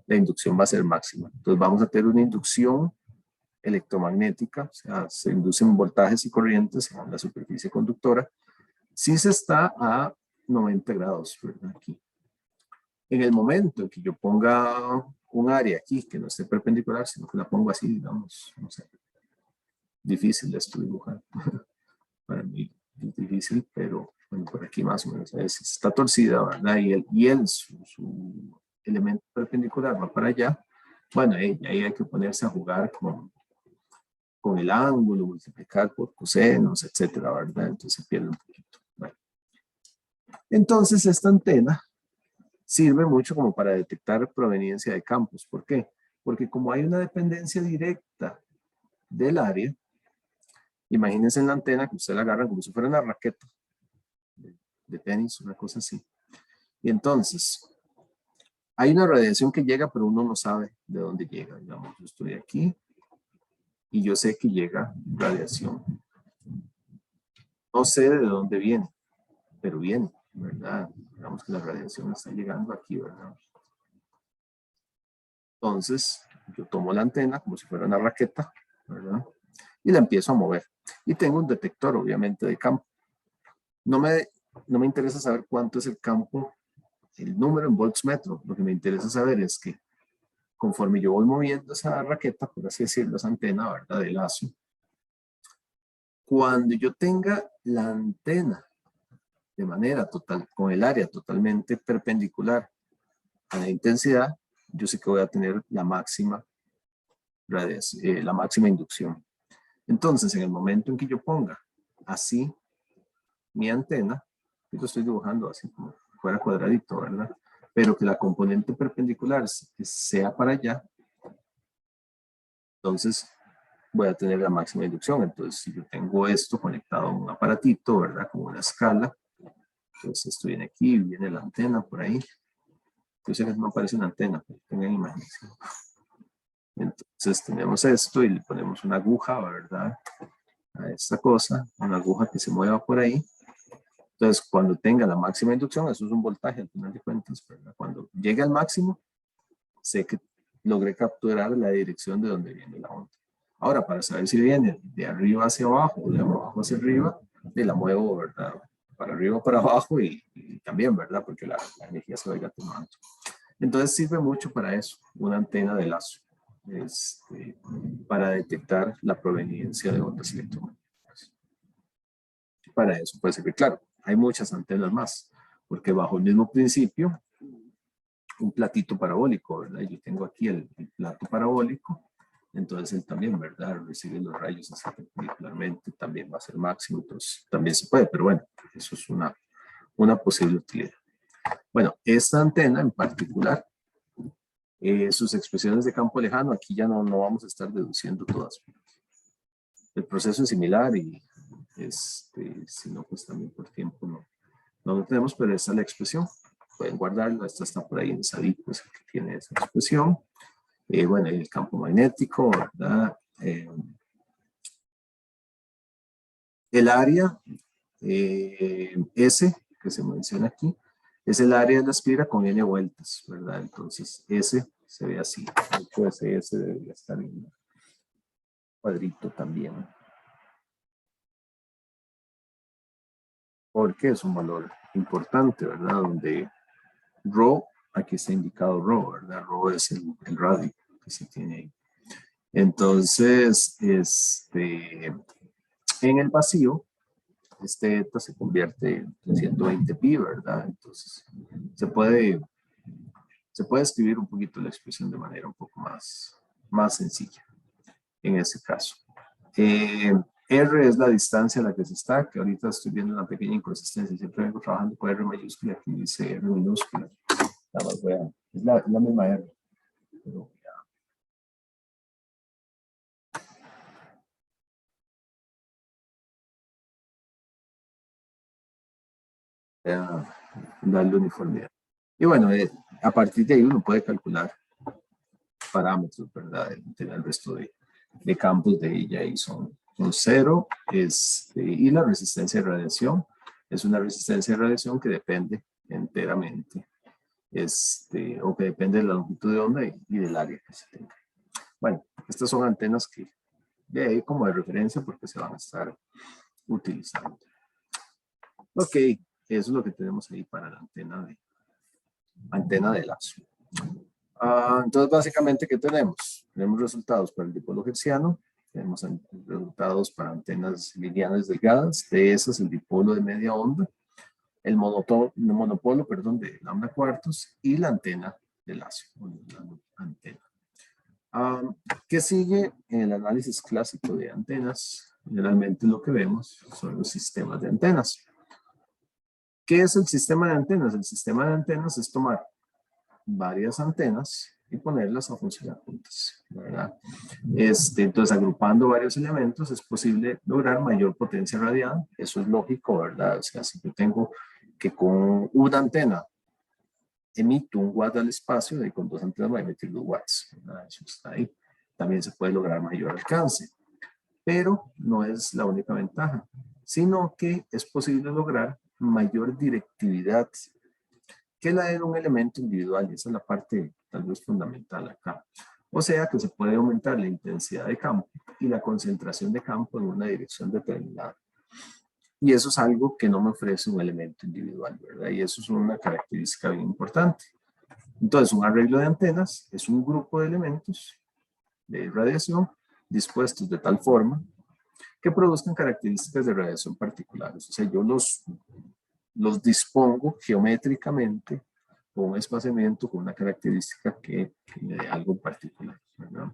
la inducción va a ser máxima. Entonces vamos a tener una inducción electromagnética, o sea, se inducen voltajes y corrientes en la superficie conductora, si se está a 90 grados, ¿verdad? Aquí. En el momento en que yo ponga un área aquí que no esté perpendicular, sino que la pongo así, digamos, no sé, difícil esto dibujar. Para mí es difícil, pero bueno, por aquí más o menos está torcida, ¿verdad? Y su elemento perpendicular va para allá. Bueno, ahí hay que ponerse a jugar con el ángulo, multiplicar por cosenos, etcétera, ¿verdad? Entonces se pierde un poquito. Bueno. Entonces esta antena sirve mucho como para detectar proveniencia de campos. ¿Por qué? Porque como hay una dependencia directa del área, imagínense en la antena que usted la agarra como si fuera una raqueta de tenis, una cosa así. Y entonces, hay una radiación que llega, pero uno no sabe de dónde llega. Digamos, yo estoy aquí y yo sé que llega radiación. No sé de dónde viene, pero viene, ¿verdad? Digamos que la radiación está llegando aquí, ¿verdad? Entonces, yo tomo la antena como si fuera una raqueta, ¿verdad? Y la empiezo a mover. Y tengo un detector, obviamente, de campo. No me interesa saber cuánto es el campo, el número en volts metro. Lo que me interesa saber es que conforme yo voy moviendo esa raqueta, por así decirlo, esa antena, ¿verdad? De lazo, cuando yo tenga la antena de manera total, con el área totalmente perpendicular a la intensidad, yo sé que voy a tener la máxima la máxima inducción. Entonces, en el momento en que yo ponga así mi antena, yo lo estoy dibujando así como fuera cuadradito, ¿verdad? Pero que la componente perpendicular sea para allá, entonces voy a tener la máxima inducción. Entonces, si yo tengo esto conectado a un aparatito, ¿verdad? Como una escala, entonces esto viene aquí, viene la antena por ahí. Yo sé que no aparece una antena, pero tengan imaginación. Entonces tenemos esto y le ponemos una aguja, ¿verdad? A esta cosa, una aguja que se mueva por ahí. Entonces, cuando tenga la máxima inducción, eso es un voltaje al final de cuentas, ¿verdad? Cuando llegue al máximo, sé que logré capturar la dirección de donde viene la onda. Ahora, para saber si viene de arriba hacia abajo o de abajo hacia arriba, de la muevo, ¿verdad? Para arriba o para abajo y también, ¿verdad? Porque la energía se vaya tomando. Entonces sirve mucho para eso, una antena de lazo, para detectar la proveniencia de ondas electromagnéticas. Para eso puede servir, claro, hay muchas antenas más, porque bajo el mismo principio, un platito parabólico, ¿verdad? Yo tengo aquí el plato parabólico, entonces él también, ¿verdad? Recibe los rayos así perpendicularmente, también va a ser máximo, entonces también se puede, pero bueno, eso es una posible utilidad. Bueno, esta antena en particular, sus expresiones de campo lejano, aquí ya no vamos a estar deduciendo todas. El proceso es similar y si no, pues también por tiempo no lo tenemos, pero esta es la expresión. Pueden guardarlo, esta está por ahí en SADIC, pues que tiene esa expresión. Bueno, el campo magnético, ¿verdad? El área S, que se menciona aquí, es el área de la esfera con n vueltas, ¿verdad? Entonces, S se ve así. Ese S debería estar en un cuadrito también. Porque es un valor importante, ¿verdad? Donde ρ, aquí está indicado ρ, ¿verdad? ρ es el radio que se tiene ahí. Entonces, en el vacío, eta se convierte en 120 pi, ¿verdad? Entonces, se puede escribir un poquito la expresión de manera un poco más sencilla en ese caso. R es la distancia a la que se está, que ahorita estoy viendo una pequeña inconsistencia, siempre vengo trabajando con R mayúscula, aquí dice R minúscula, nada más voy a, es la misma R, pero voy a darle uniformidad. Y bueno, a partir de ahí uno puede calcular parámetros, ¿verdad? El resto de campos de ella y son 0, y la resistencia de radiación es una resistencia de radiación que depende enteramente, o que depende de la longitud de onda y del área que se tenga. Bueno, estas son antenas que de ahí como de referencia porque se van a estar utilizando. Ok, eso es lo que tenemos ahí para la antena de lazo. Entonces, básicamente, ¿qué tenemos? Tenemos resultados para el dipolo hertziano, tenemos resultados para antenas lineales delgadas, de esas el dipolo de media onda, el monopolo, de lambda cuartos y la antena de lazo. ¿Qué sigue en el análisis clásico de antenas? Generalmente lo que vemos son los sistemas de antenas. ¿Qué es el sistema de antenas? El sistema de antenas es tomar varias antenas y ponerlas a funcionar juntas, ¿verdad? Entonces, agrupando varios elementos es posible lograr mayor potencia radiada. Eso es lógico, ¿verdad? O sea, si yo tengo que con una antena emito 1 watt al espacio y con 2 antenas voy a emitir 2 watts, ¿verdad? Eso está ahí. También se puede lograr mayor alcance, pero no es la única ventaja, sino que es posible lograr mayor directividad que la de un elemento individual, y esa es la parte tal vez fundamental acá. O sea que se puede aumentar la intensidad de campo y la concentración de campo en una dirección determinada. Y eso es algo que no me ofrece un elemento individual, ¿verdad? Y eso es una característica bien importante. Entonces, un arreglo de antenas es un grupo de elementos de radiación dispuestos de tal forma que produzcan características de radiación particulares. O sea, yo los dispongo geométricamente con un espaciamiento, con una característica que me dé algo particular, ¿verdad?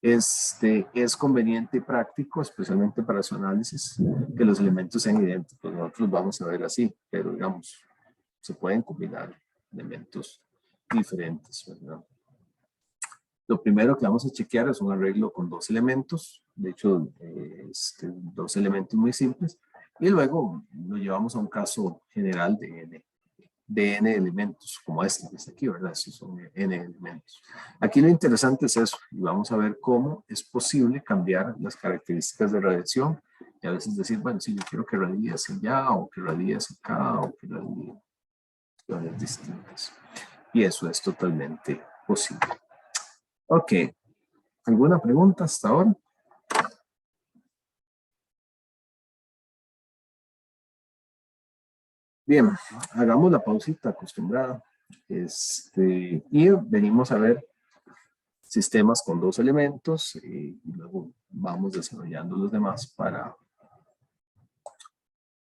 Es conveniente y práctico, especialmente para su análisis, que los elementos sean idénticos. Nosotros vamos a ver así, pero digamos, se pueden combinar elementos diferentes, ¿verdad? Lo primero que vamos a chequear es un arreglo con 2 elementos, de hecho, 2 elementos muy simples, y luego lo llevamos a un caso general de n elementos, como este que está aquí, ¿verdad? Estos son n elementos. Aquí lo interesante es eso, y vamos a ver cómo es posible cambiar las características de radiación Y a veces decir, bueno, sí, yo quiero que radie hacia allá, o que radie hacia acá, o que radie direcciones distintas. Y eso es totalmente posible. Ok. ¿Alguna pregunta hasta ahora? Bien, hagamos la pausita acostumbrada. Y venimos a ver sistemas con dos elementos y luego vamos desarrollando los demás para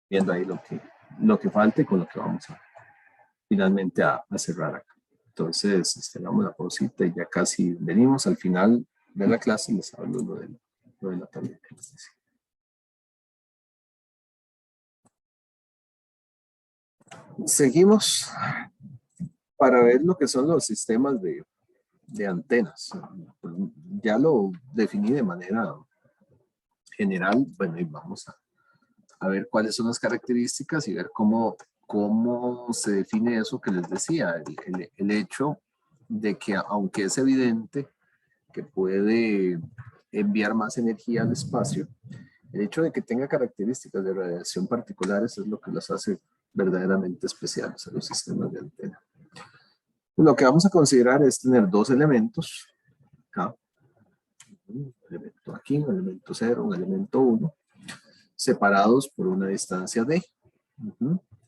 viendo ahí lo que falte con lo que vamos a finalmente a cerrar acá. Entonces, hagamos la pausita y ya casi venimos al final de la clase y les hablo lo de la tabla. Seguimos para ver lo que son los sistemas de antenas. Ya lo definí de manera general. Bueno, y vamos a ver cuáles son las características y ver cómo se define eso que les decía, el hecho de que aunque es evidente que puede enviar más energía al espacio, el hecho de que tenga características de radiación particulares es lo que los hace verdaderamente especiales a los sistemas de antena. Lo que vamos a considerar es tener dos elementos, acá, un elemento aquí, un elemento 0, un elemento 1, separados por una distancia d,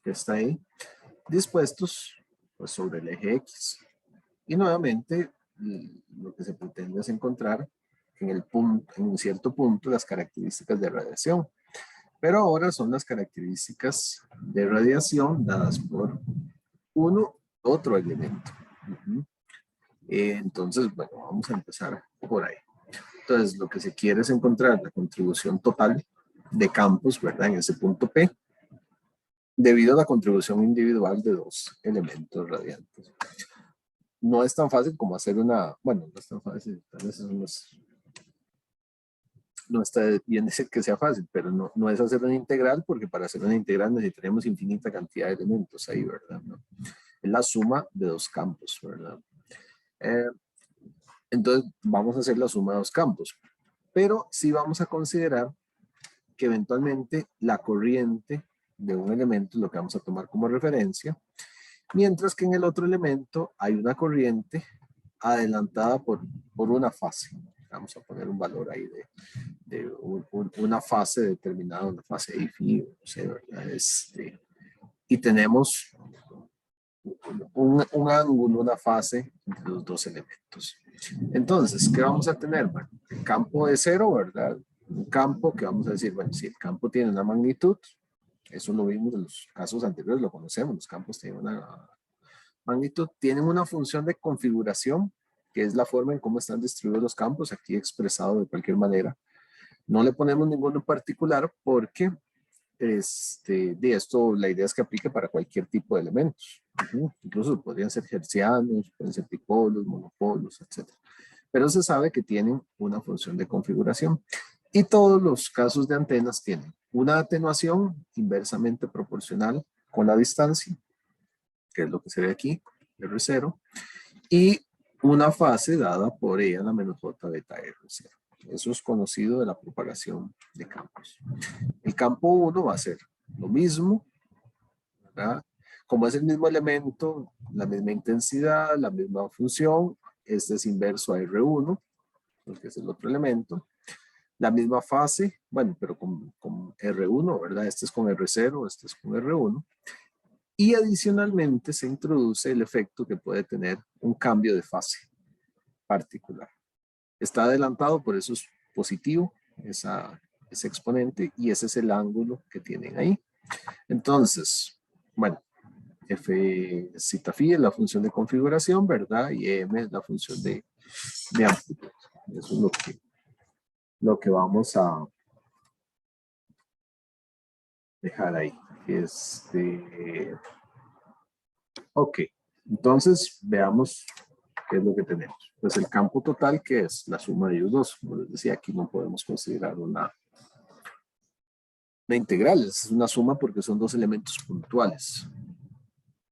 que está ahí, dispuestos pues, sobre el eje X. Y nuevamente, lo que se pretende es encontrar en un cierto punto las características de radiación. Pero ahora son las características de radiación dadas por otro elemento. Entonces, bueno, vamos a empezar por ahí. Entonces, lo que se quiere es encontrar la contribución total de campos, ¿verdad? En ese punto P, debido a la contribución individual de dos elementos radiantes. No es tan fácil como hacer bueno, no es tan fácil, tal vez eso no está bien decir que sea fácil, pero no es hacer una integral, porque para hacer una integral necesitaremos infinita cantidad de elementos ahí, ¿verdad? ¿No? Es la suma de dos campos, ¿verdad? Entonces, vamos a hacer la suma de dos campos, pero sí vamos a considerar que eventualmente la corriente de un elemento es lo que vamos a tomar como referencia, mientras que en el otro elemento hay una corriente adelantada por una fase. Vamos a poner un valor ahí de una fase determinada, una fase IFI, no sé, ¿verdad? Y tenemos un ángulo, una fase entre los dos elementos. Entonces, ¿qué vamos a tener? Bueno, el campo de cero, ¿verdad? Un campo que vamos a decir, bueno, si el campo tiene una magnitud, eso lo vimos en los casos anteriores, lo conocemos, los campos tienen una magnitud, tienen una función de configuración, que es la forma en cómo están distribuidos los campos, aquí expresado de cualquier manera. No le ponemos ninguno en particular porque de esto la idea es que aplique para cualquier tipo de elementos. Incluso podrían ser hertzianos, pueden ser dipolos, monopolos, etc. Pero se sabe que tienen una función de configuración. Y todos los casos de antenas tienen una atenuación inversamente proporcional con la distancia, que es lo que se ve aquí, R0, y una fase dada por E a la menos J beta R0. Eso es conocido de la propagación de campos. El campo 1 va a ser lo mismo, ¿verdad? Como es el mismo elemento, la misma intensidad, la misma función, este es inverso a R1, porque es el otro elemento. La misma fase, bueno, pero con R1, ¿verdad? Este es con R0, este es con R1. Y adicionalmente se introduce el efecto que puede tener un cambio de fase particular. Está adelantado, por eso es positivo ese exponente, y ese es el ángulo que tienen ahí. Entonces, bueno, F zeta phi es la función de configuración, ¿verdad? Y M es la función de amplitud. Eso es lo que vamos a dejar ahí. Ok, entonces veamos qué es lo que tenemos. Pues el campo total, que es la suma de ellos dos. Como les decía, aquí no podemos considerar una integral, es una suma porque son dos elementos puntuales.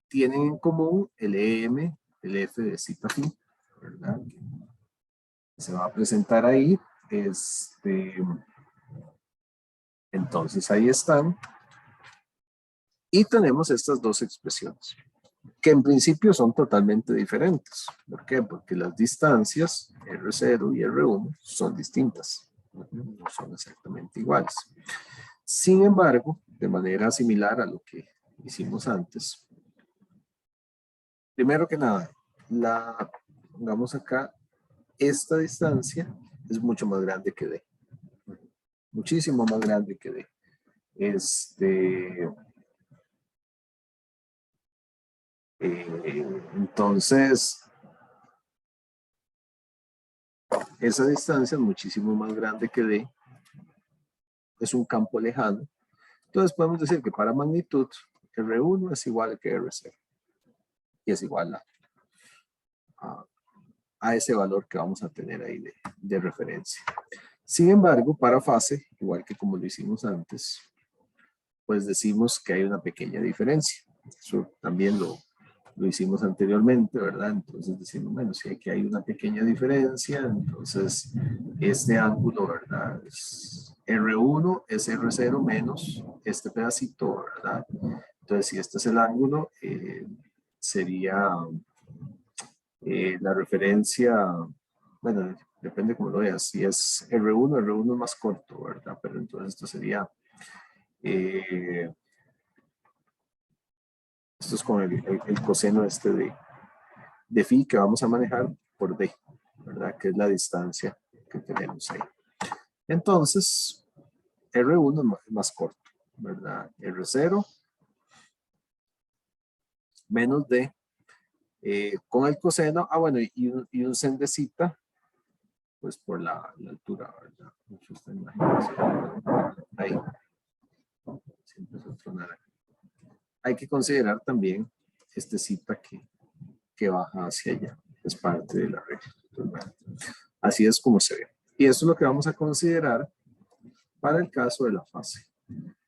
Tienen en común el EM, el F de zeta phi, ¿verdad? Se va a presentar ahí. Entonces ahí están. Y tenemos estas dos expresiones, que en principio son totalmente diferentes. ¿Por qué? Porque las distancias R0 y R1 son distintas, no son exactamente iguales. Sin embargo, de manera similar a lo que hicimos antes, primero que nada, pongamos acá, esta distancia es mucho más grande que D. Muchísimo más grande que D. Entonces, esa distancia es muchísimo más grande que D. Es un campo lejano. Entonces podemos decir que para magnitud, R1 es igual que R0. Y es igual a ese valor que vamos a tener ahí de referencia. Sin embargo, para fase, igual que como lo hicimos antes, pues decimos que hay una pequeña diferencia. Eso también lo hicimos anteriormente, ¿verdad? Entonces decimos, bueno, si aquí hay una pequeña diferencia, entonces este ángulo, ¿verdad? R1 es R0 menos este pedacito, ¿verdad? Entonces, si este es el ángulo, sería la referencia, bueno, depende cómo lo veas, si es R1, R1 es más corto, ¿verdad? Pero entonces esto sería, esto es con el coseno este de phi que vamos a manejar por D, ¿verdad? Que es la distancia que tenemos ahí. Entonces, R1 es más corto, ¿verdad? R0 menos D. Con el coseno, bueno, y un sen de zeta, pues por la altura, ¿verdad? Ahí. Siempre es otro naranja. Hay que considerar también este zeta que baja hacia allá. Es parte de la regla. Entonces, bueno, así es como se ve. Y eso es lo que vamos a considerar para el caso de la fase.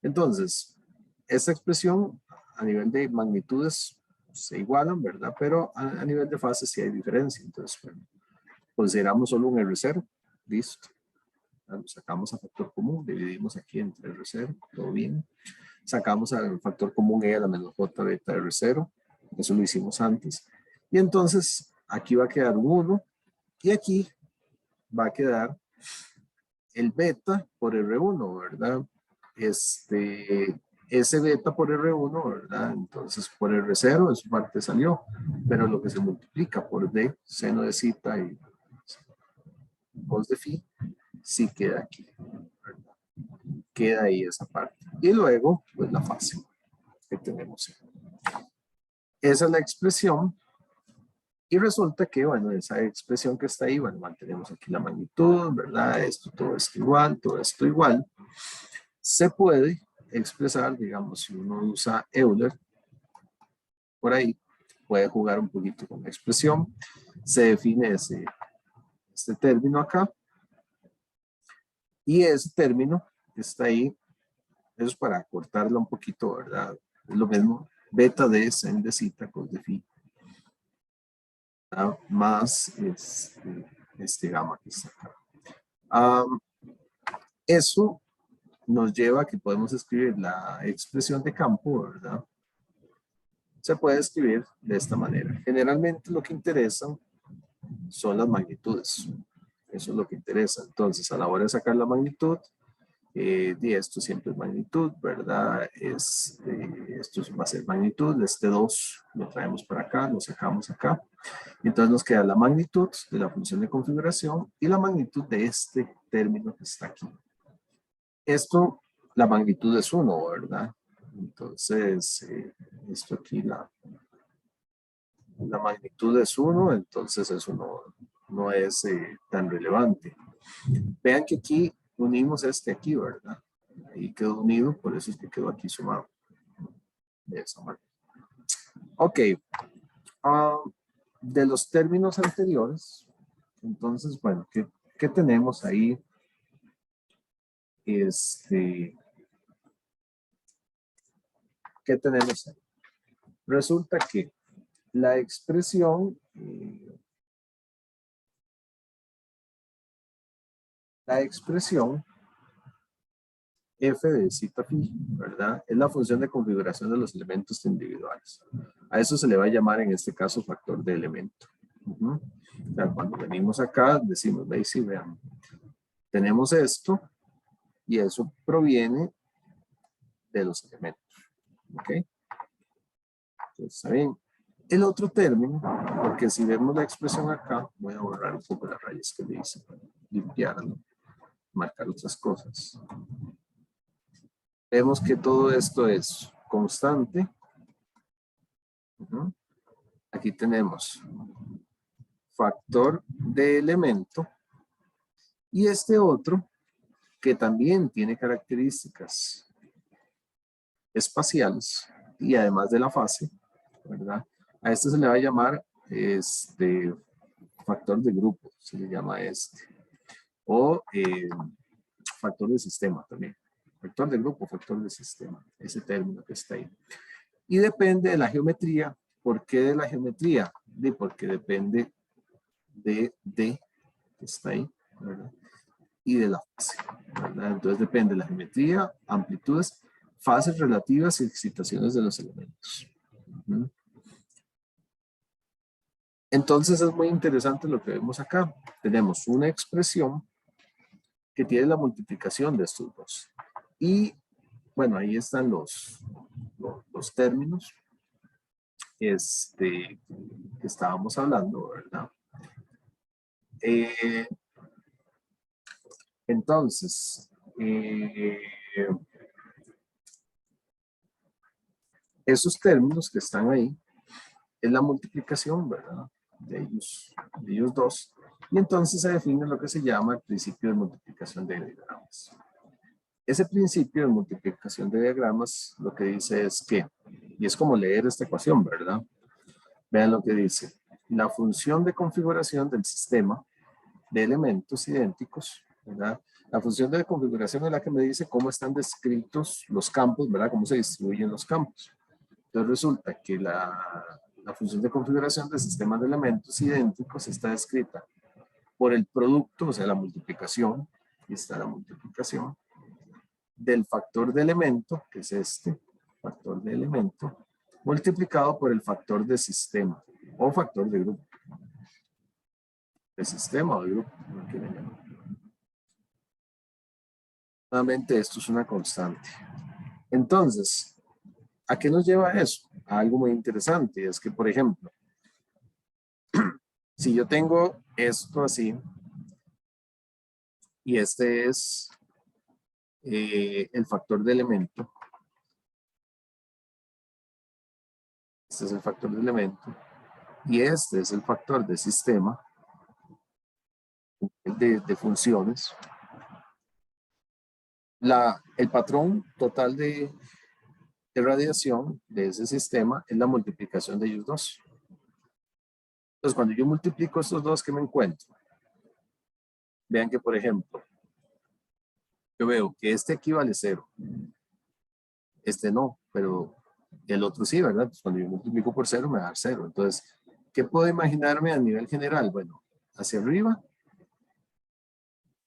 Entonces, esta expresión a nivel de magnitudes se igualan, ¿verdad? Pero a nivel de fase sí hay diferencia. Entonces, bueno, consideramos solo un R0. Listo. Lo sacamos a factor común, dividimos aquí entre R0, todo bien. Sacamos al factor común E a la menos J beta R0. Eso lo hicimos antes. Y entonces, aquí va a quedar un 1 y aquí va a quedar el beta por R1, ¿verdad? Ese beta por R1, ¿verdad? Entonces por R0 en su parte salió, pero lo que se multiplica por D, seno de zeta y cos de phi, sí queda aquí, ¿verdad? Queda ahí esa parte. Y luego, pues la fase que tenemos. Esa es la expresión. Y resulta que, bueno, esa expresión que está ahí, bueno, mantenemos aquí la magnitud, ¿verdad? Todo esto igual, todo esto igual. Se puede expresar, digamos, si uno usa Euler, por ahí, puede jugar un poquito con la expresión. Se define este término acá. Y ese término está ahí. Eso es para cortarla un poquito, ¿verdad? Es lo mismo. Beta de sen de zeta cos de phi. Más este gamma que está acá. Eso nos lleva a que podemos escribir la expresión de campo, ¿verdad? Se puede escribir de esta manera. Generalmente lo que interesa son las magnitudes. Eso es lo que interesa. Entonces, a la hora de sacar la magnitud, y esto siempre es magnitud, ¿verdad? Esto va a ser magnitud. Este 2 lo traemos para acá, lo sacamos acá. Entonces nos queda la magnitud de la función de configuración y la magnitud de este término que está aquí. Esto, la magnitud es 1, ¿verdad? Entonces, esto aquí, la magnitud es 1, entonces eso no es tan relevante. Vean que aquí unimos este aquí, ¿verdad? Ahí quedó unido, por eso es que quedó aquí sumado. De esa manera. Ok. De los términos anteriores, entonces, bueno, ¿qué tenemos ahí? ¿Qué tenemos ahí? Resulta que la expresión F de cita phi, ¿verdad? Es la función de configuración de los elementos individuales. A eso se le va a llamar en este caso factor de elemento. O sea, cuando venimos acá, decimos, veis, sí, vean, tenemos esto y eso proviene de los elementos. ¿Ok? Entonces, ¿está bien? El otro término, porque si vemos la expresión acá, voy a borrar un poco las rayas que le hice para limpiarlo, marcar otras cosas. Vemos que todo esto es constante. Aquí tenemos factor de elemento y este otro que también tiene características espaciales y además de la fase, ¿verdad? A este se le va a llamar factor de grupo, se le llama o factor de sistema también. Factor de grupo, factor de sistema, ese término que está ahí. Y depende de la geometría. ¿Por qué de la geometría? Porque depende de que está ahí, ¿verdad? Y de la fase, ¿verdad? Entonces depende de la geometría, amplitudes, fases relativas y excitaciones de los elementos. Entonces es muy interesante lo que vemos acá. Tenemos una expresión que tiene la multiplicación de estos dos. Y bueno, ahí están los términos que estábamos hablando, ¿verdad? Entonces, esos términos que están ahí es la multiplicación, ¿verdad? De ellos dos. Y entonces se define lo que se llama el principio de multiplicación de diagramas. Ese principio de multiplicación de diagramas lo que dice es que, y es como leer esta ecuación, ¿verdad? Vean lo que dice. La función de configuración del sistema de elementos idénticos, ¿verdad? La función de configuración es la que me dice cómo están descritos los campos, ¿verdad? Cómo se distribuyen los campos. Entonces resulta que la función de configuración del sistema de elementos idénticos está descrita por el producto, o sea, la multiplicación, y está la multiplicación, del factor de elemento, que es este, factor de elemento, multiplicado por el factor de sistema, o factor de grupo. De sistema o de grupo, no quieren llamar. Nuevamente, esto es una constante. Entonces, ¿a qué nos lleva eso? A algo muy interesante, es que, por ejemplo, si yo tengo esto así, y este es el factor de elemento, este es el factor de elemento, y este es el factor de sistema, de funciones, el patrón total de radiación de ese sistema es la multiplicación de ellos dos. Entonces, cuando yo multiplico estos dos, ¿qué me encuentro? Vean que, por ejemplo, yo veo que este equivale a 0. Este no, pero el otro sí, ¿verdad? Pues cuando yo multiplico por 0 me da 0. Entonces, ¿qué puedo imaginarme a nivel general? Bueno, hacia arriba,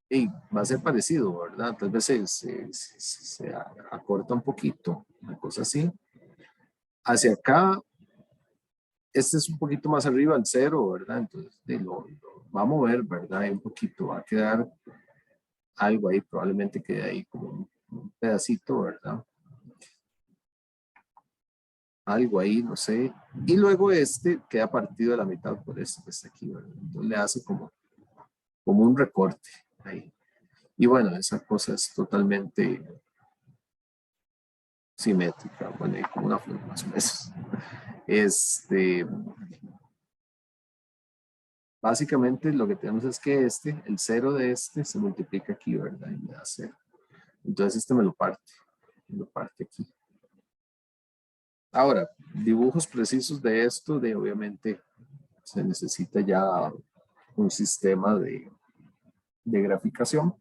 y va a ser parecido, ¿verdad? Tal vez se acorta un poquito, una cosa así. Hacia acá, este es un poquito más arriba al 0, ¿verdad? Entonces, lo va a mover, ¿verdad? Y un poquito, va a quedar algo ahí, probablemente quede ahí como un pedacito, ¿verdad? Algo ahí, no sé. Y luego este queda partido a la mitad por este que está aquí, ¿verdad? Entonces le hace como un recorte ahí. Y bueno, esa cosa es totalmente simétrica, bueno, y como una flor más o menos. Básicamente lo que tenemos es que el 0 de este se multiplica aquí, ¿verdad? Y me da 0. Entonces este me lo parte aquí. Ahora, dibujos precisos de esto, obviamente se necesita ya un sistema de graficación.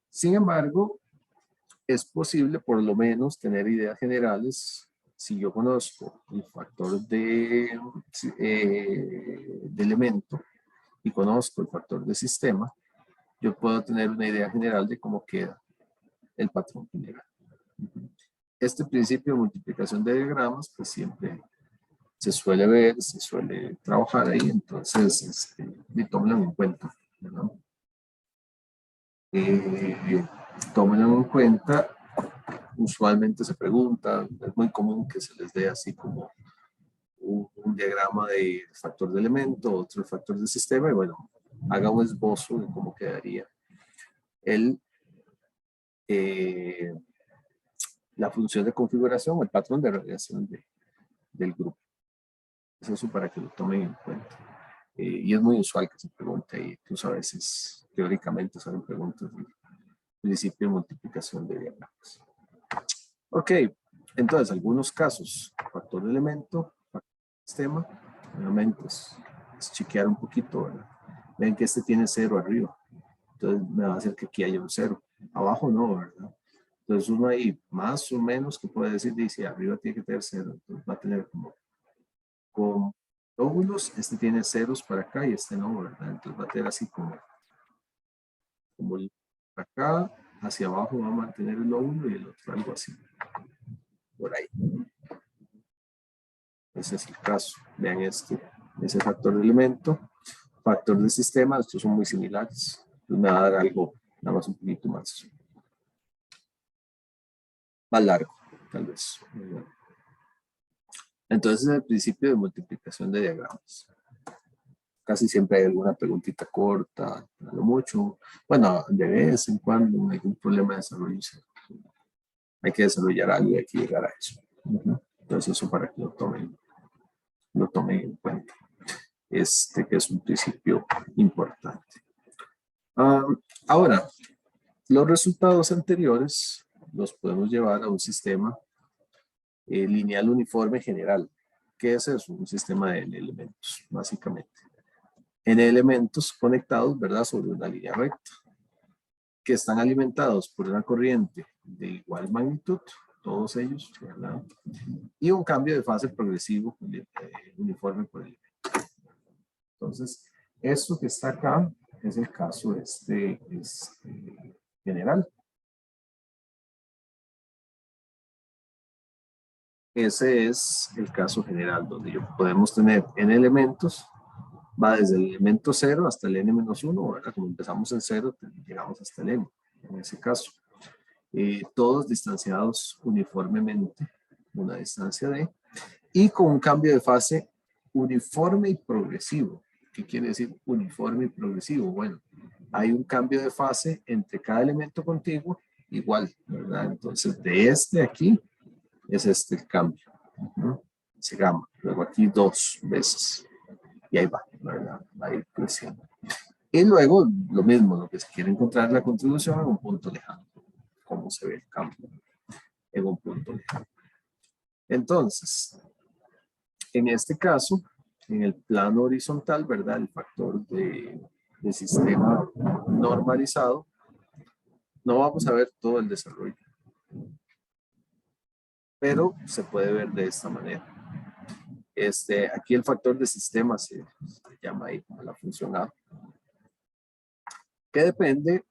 Sin embargo, es posible por lo menos tener ideas generales. Si yo conozco el factor de elemento y conozco el factor de sistema, yo puedo tener una idea general de cómo queda el patrón general. Este principio de multiplicación de diagramas, pues siempre se suele ver, se suele trabajar ahí, entonces tómenlo en cuenta, ¿verdad? Tómenlo en cuenta. Usualmente se pregunta, es muy común que se les dé así como un diagrama de factor de elemento, otro factor de sistema, y bueno, haga un esbozo de cómo quedaría la función de configuración o el patrón de radiación del grupo. Eso para que lo tomen en cuenta. Y es muy usual que se pregunte, y incluso a veces teóricamente salen preguntas del principio de multiplicación de diagramas. Ok, entonces algunos casos, factor de elemento, factor de sistema, nuevamente es chequear un poquito, ¿verdad? Ven que este tiene 0 arriba, entonces me va a hacer que aquí haya un 0, abajo no, ¿verdad? Entonces uno ahí más o menos que puede decir, dice, arriba tiene que tener 0, entonces va a tener como con lóbulos, este tiene ceros para acá y este no, ¿verdad? Entonces va a tener así como acá, hacia abajo va a mantener el lóbulo y el otro algo así, por ahí. Ese es el caso. Vean ese factor de elemento, factor de sistema, estos son muy similares. Entonces me va a dar algo nada más un poquito más largo, tal vez. Entonces es el principio de multiplicación de diagramas. Casi siempre hay alguna preguntita corta, a lo mucho. Bueno, de vez en cuando no hay algún problema de desarrollo. Hay que desarrollar algo y hay que llegar a eso. Entonces eso para que lo tomen en cuenta. Que es un principio importante. Ahora, los resultados anteriores los podemos llevar a un sistema lineal uniforme general. ¿Qué es eso? Un sistema de elementos, básicamente. N elementos conectados, ¿verdad? Sobre una línea recta, que están alimentados por una corriente de igual magnitud, todos ellos, ¿verdad? Y un cambio de fase progresivo uniforme por elemento. Entonces, esto que está acá es el caso general. Ese es el caso general, donde podemos tener n elementos, va desde el elemento 0 hasta el n-1, ¿verdad? Como empezamos en 0, llegamos hasta el n, en ese caso. Todos distanciados uniformemente, una distancia d, y con un cambio de fase uniforme y progresivo. ¿Qué quiere decir uniforme y progresivo? Bueno, hay un cambio de fase entre cada elemento contiguo igual, ¿verdad? Entonces, de aquí es el cambio. Se gamma. Luego aquí 2 veces. Y ahí va, ¿verdad? Va a ir creciendo. Y luego, lo mismo, lo que se quiere encontrar la contribución en un punto lejano. Cómo se ve el cambio en un punto lejano. Entonces, en este caso, en el plano horizontal, ¿verdad? El factor de sistema normalizado, no vamos a ver todo el desarrollo, pero se puede ver de esta manera. Aquí el factor de sistema se llama ahí como la función A, que depende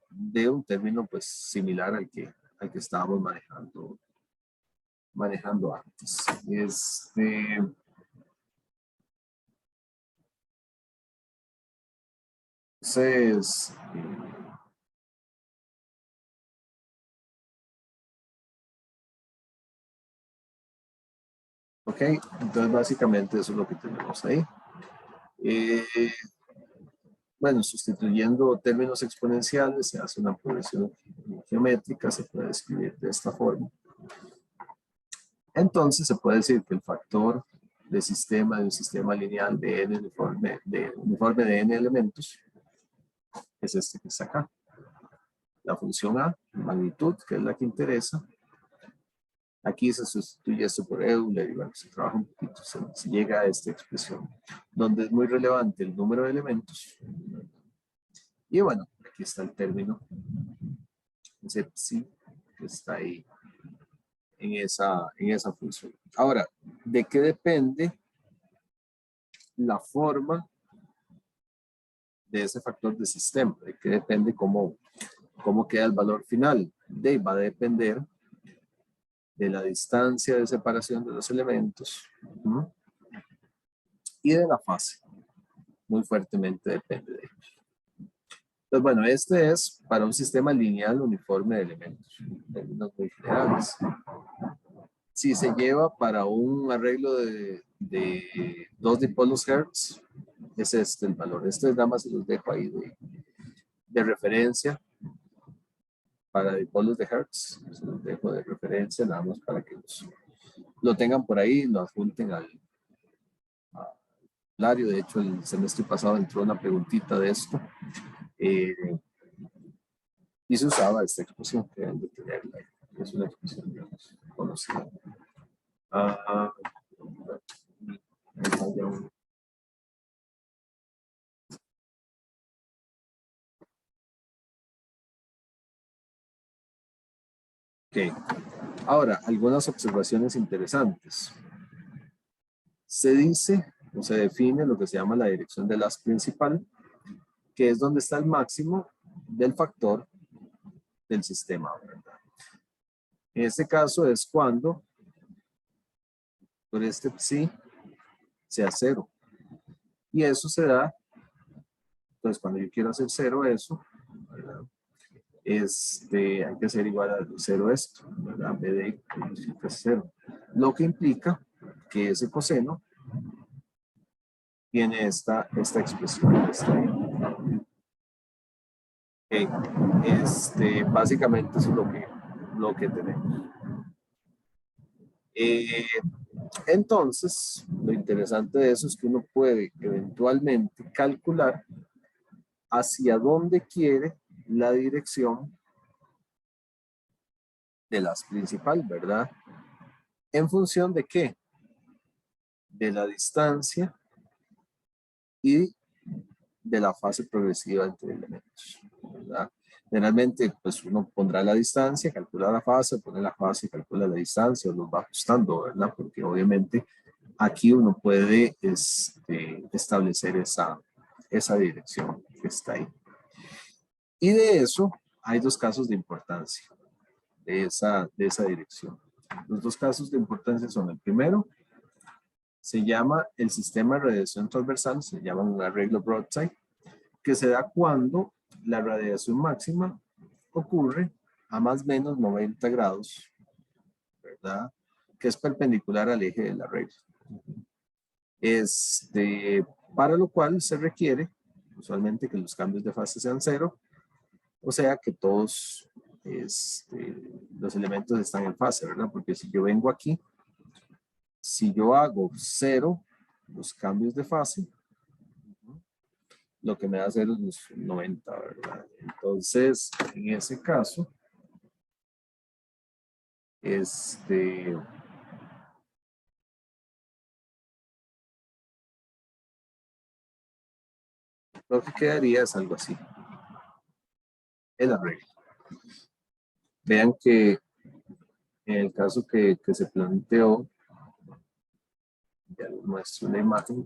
de un término pues similar al que estábamos manejando antes. Entonces, ok, entonces básicamente eso es lo que tenemos ahí. Bueno, sustituyendo términos exponenciales se hace una progresión geométrica, se puede escribir de esta forma. Entonces se puede decir que el factor de sistema de un sistema lineal de n uniforme de n elementos es este que está acá. La función A, magnitud, que es la que interesa. Aquí se sustituye esto por Euler y bueno, se trabaja un poquito, se llega a esta expresión, donde es muy relevante el número de elementos. Y bueno, aquí está el término, ese psi, que está ahí en esa función. Ahora, ¿de qué depende la forma de ese factor de sistema? ¿De qué depende cómo queda el valor final? va a depender de la distancia de separación de los elementos y de la fase. Muy fuertemente depende de ellos. Entonces, bueno, este es para un sistema lineal uniforme de elementos, en términos muy generales. Si se lleva para un arreglo de 2 dipolos Hertz, es este el valor. Este nada más se los dejo ahí de referencia para dipolos de Hertz. Se los dejo de referencia nada más para que lo tengan por ahí, lo adjunten al formulario. De hecho, el semestre pasado entró una preguntita de esto. Y se usaba esta expresión que deben de tenerla. Es una expresión, digamos, conocida. Ok. Ahora, algunas observaciones interesantes. Se dice o se define lo que se llama la dirección del haz principal, que es donde está el máximo del factor del sistema, ¿verdad? En este caso es cuando por este psi sea 0. Y eso se da, entonces cuando yo quiero hacer 0 eso, ¿verdad? Hay que hacer igual a 0 esto, ¿verdad? B de 0. Lo que implica que ese coseno tiene esta expresión. Básicamente eso es lo que tenemos. Entonces, lo interesante de eso es que uno puede eventualmente calcular hacia dónde quiere la dirección del haz principal, ¿verdad? ¿En función de qué? De la distancia y de la fase progresiva entre elementos, ¿verdad? Generalmente, pues uno pondrá la distancia, calcula la fase, pone la fase, calcula la distancia, o los va ajustando, ¿verdad? Porque obviamente aquí uno puede establecer esa dirección que está ahí. Y de eso hay 2 casos de importancia de esa dirección. Los 2 casos de importancia son: el primero, se llama el sistema de radiación transversal, se llama un arreglo broadside, que se da cuando la radiación máxima ocurre a más o menos 90 grados, ¿verdad? Que es perpendicular al eje del arreglo. Para lo cual se requiere usualmente que los cambios de fase sean 0, o sea que todos los elementos están en fase, ¿verdad? Porque si yo vengo aquí, si yo hago 0 los cambios de fase, lo que me da 0 es los 90, ¿verdad? Entonces, en ese caso, lo que quedaría es algo así. El arreglo. Vean que en el caso que se planteó, ya les muestro una imagen.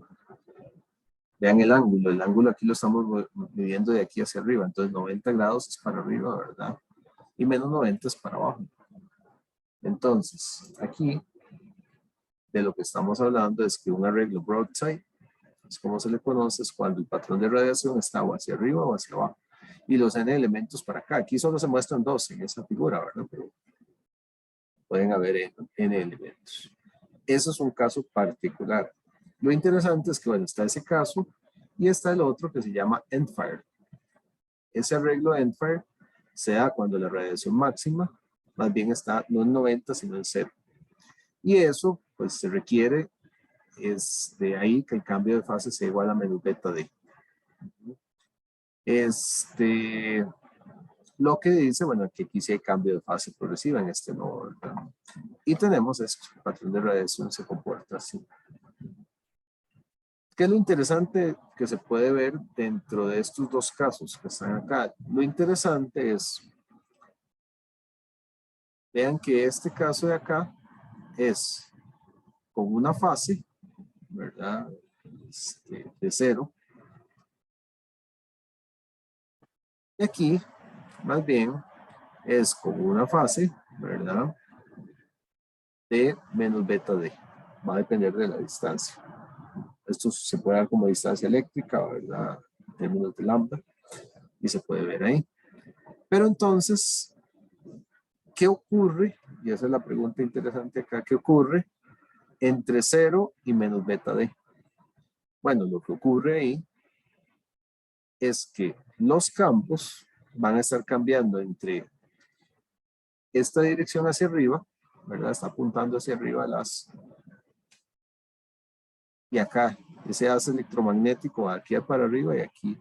Vean el ángulo aquí lo estamos midiendo de aquí hacia arriba, entonces 90 grados es para arriba, ¿verdad? Y menos 90 es para abajo. Entonces, aquí, de lo que estamos hablando es que un arreglo broadside, es como se le conoce, es cuando el patrón de radiación está o hacia arriba o hacia abajo. Y los n elementos para acá. Aquí solo se muestran 2 en esa figura, ¿verdad? Pero pueden haber n elementos. Eso es un caso particular. Lo interesante es que, bueno, está ese caso y está el otro que se llama end-fire. Ese arreglo end-fire se da cuando la radiación máxima más bien está no en 90 sino en 0. Y eso pues se requiere de ahí que el cambio de fase sea igual a menos beta d. Lo que dice, bueno, que aquí sí hay cambio de fase progresiva en este nodo, ¿verdad? Y tenemos esto, el patrón de radiación se comporta así. ¿Qué es lo interesante que se puede ver dentro de estos 2 casos que están acá? Lo interesante es, vean que este caso de acá es con una fase, ¿verdad? De 0. Y aquí, más bien, es con una fase, ¿verdad? De menos beta D. Va a depender de la distancia. Esto se puede dar como distancia eléctrica, ¿verdad? En términos de lambda. Y se puede ver ahí. Pero entonces, ¿qué ocurre? Y esa es la pregunta interesante acá. ¿Qué ocurre entre 0 y menos beta D? Bueno, lo que ocurre ahí es que los campos van a estar cambiando entre esta dirección hacia arriba, ¿verdad? Está apuntando hacia arriba y acá, ese haz electromagnético aquí para arriba y aquí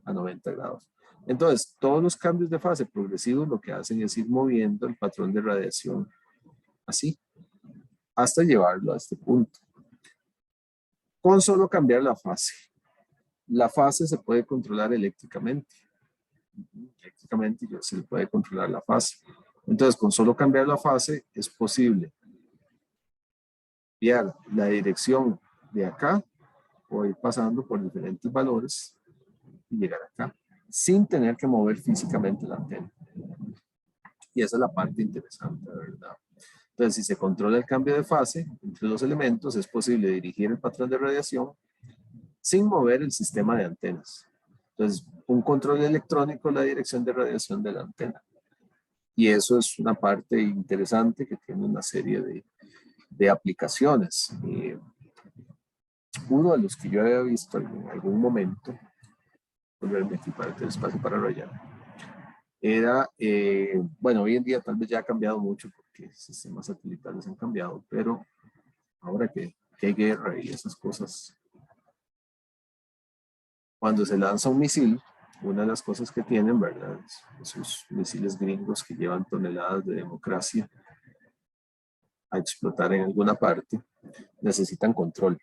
a 90 grados. Entonces, todos los cambios de fase progresivos lo que hacen es ir moviendo el patrón de radiación así, hasta llevarlo a este punto. Con solo cambiar la fase. La fase se puede controlar eléctricamente. Eléctricamente se le puede controlar la fase. Entonces, con solo cambiar la fase es posible cambiar la dirección de acá o ir pasando por diferentes valores y llegar acá, sin tener que mover físicamente la antena. Y esa es la parte interesante, ¿verdad? Entonces, si se controla el cambio de fase entre los elementos, es posible dirigir el patrón de radiación sin mover el sistema de antenas. Entonces, un control electrónico es la dirección de radiación de la antena. Y eso es una parte interesante que tiene una serie de aplicaciones. Uno de los que yo había visto en algún momento, volverme aquí para el espacio para rayar, era, bueno, hoy en día tal vez ya ha cambiado mucho porque sistemas satelitales han cambiado, pero ahora que hay guerra y esas cosas, cuando se lanza un misil, una de las cosas que tienen, ¿verdad? Esos misiles gringos que llevan toneladas de democracia a explotar en alguna parte, necesitan control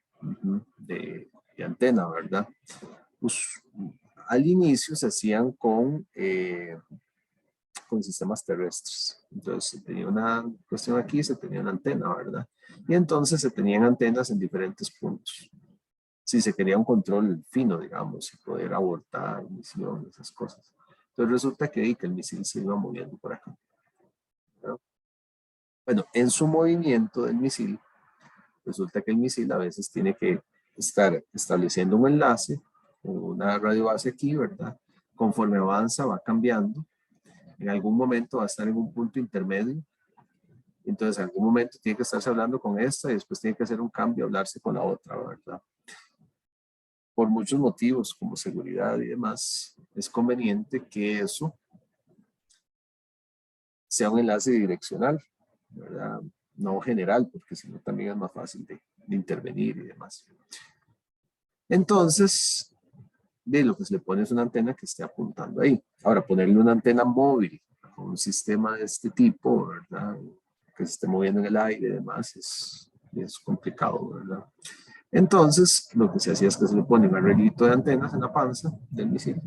de antena, ¿verdad? Pues, al inicio se hacían con sistemas terrestres. Entonces se tenía una cuestión aquí, se tenía una antena, ¿verdad? Y entonces se tenían antenas en diferentes puntos. Si se quería un control fino, digamos, y poder abortar misiones, esas cosas. Entonces resulta que el misil se iba moviendo por acá, ¿no? Bueno, en su movimiento del misil, resulta que el misil a veces tiene que estar estableciendo un enlace, una radiobase aquí, ¿verdad? Conforme avanza, va cambiando. En algún momento va a estar en un punto intermedio. Entonces, en algún momento tiene que estarse hablando con esta y después tiene que hacer un cambio, hablarse con la otra, ¿verdad? Por muchos motivos, como seguridad y demás, es conveniente que eso sea un enlace direccional, ¿verdad? No general, porque si no también es más fácil de intervenir y demás. Entonces, de lo que se le pone es una antena que esté apuntando ahí. Ahora, ponerle una antena móvil con un sistema de este tipo, ¿verdad? Que se esté moviendo en el aire y demás, es complicado, ¿verdad? Entonces, lo que se hacía es que se le pone un arreglito de antenas en la panza del misil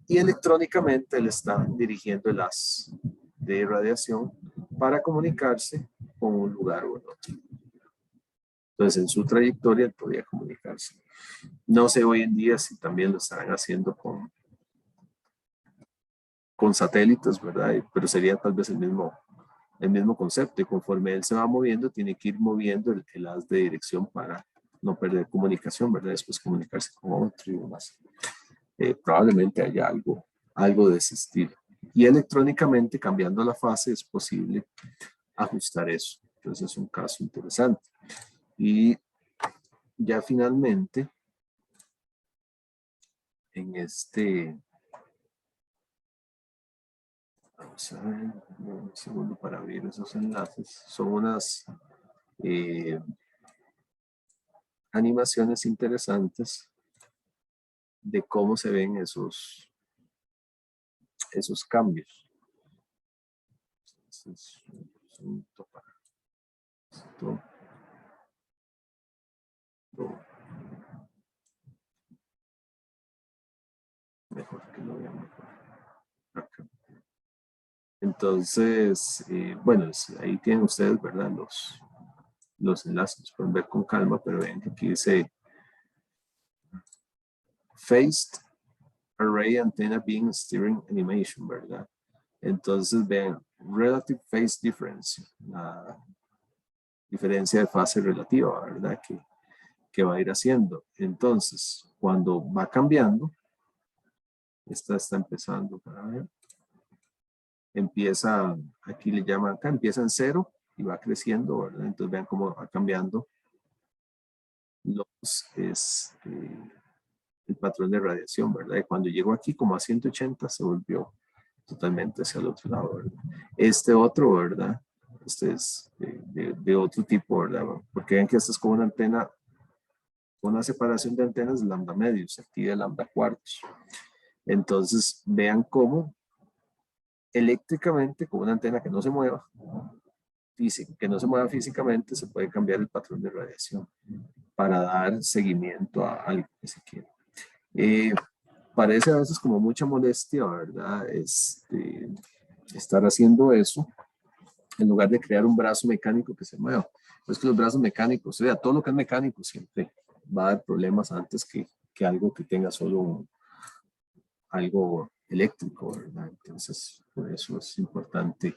y electrónicamente le está dirigiendo el haz de radiación para comunicarse con un lugar o el otro. Entonces, en su trayectoria podía comunicarse. No sé hoy en día si también lo estarán haciendo con satélites, ¿verdad? Pero sería tal vez el mismo concepto. Y conforme él se va moviendo, tiene que ir moviendo el haz de dirección para no perder comunicación, ¿verdad? Después comunicarse con otro y demás. Probablemente haya algo de ese estilo. Y electrónicamente, cambiando la fase, es posible ajustar eso. Entonces es un caso interesante. Y ya finalmente, en este, vamos a ver, un segundo para abrir esos enlaces. Son unas animaciones interesantes de cómo se ven esos cambios. Entonces, un para esto. Mejor que lo vean mejor. Acá. Entonces, bueno, ahí tienen ustedes, ¿verdad? Los enlaces, pueden ver con calma, pero ven que aquí dice Phased Array Antenna Beam Steering Animation, ¿verdad? Entonces vean, relative phase difference, la diferencia de fase relativa, ¿verdad? Que va a ir haciendo. Entonces, cuando va cambiando, esta está empezando, para ver, empieza, aquí le llaman acá, empieza en 0 y va creciendo, ¿verdad? Entonces vean cómo va cambiando el patrón de radiación, ¿verdad? Y cuando llegó aquí como a 180 se volvió totalmente hacia el otro lado, ¿verdad? Este otro, ¿verdad? Este es de otro tipo, ¿verdad? Porque ven que esta es como una antena, una separación de antenas de lambda medios, aquí de lambda cuartos. Entonces, vean cómo eléctricamente, con una antena que no se mueva, físicamente, se puede cambiar el patrón de radiación para dar seguimiento a algo que se quiere. Parece a veces como mucha molestia, ¿verdad? Estar haciendo eso en lugar de crear un brazo mecánico que se mueva. Pues que los brazos mecánicos, o sea, todo lo que es mecánico siempre va a dar problemas antes que algo que tenga solo algo eléctrico, ¿verdad? Entonces, por eso es importante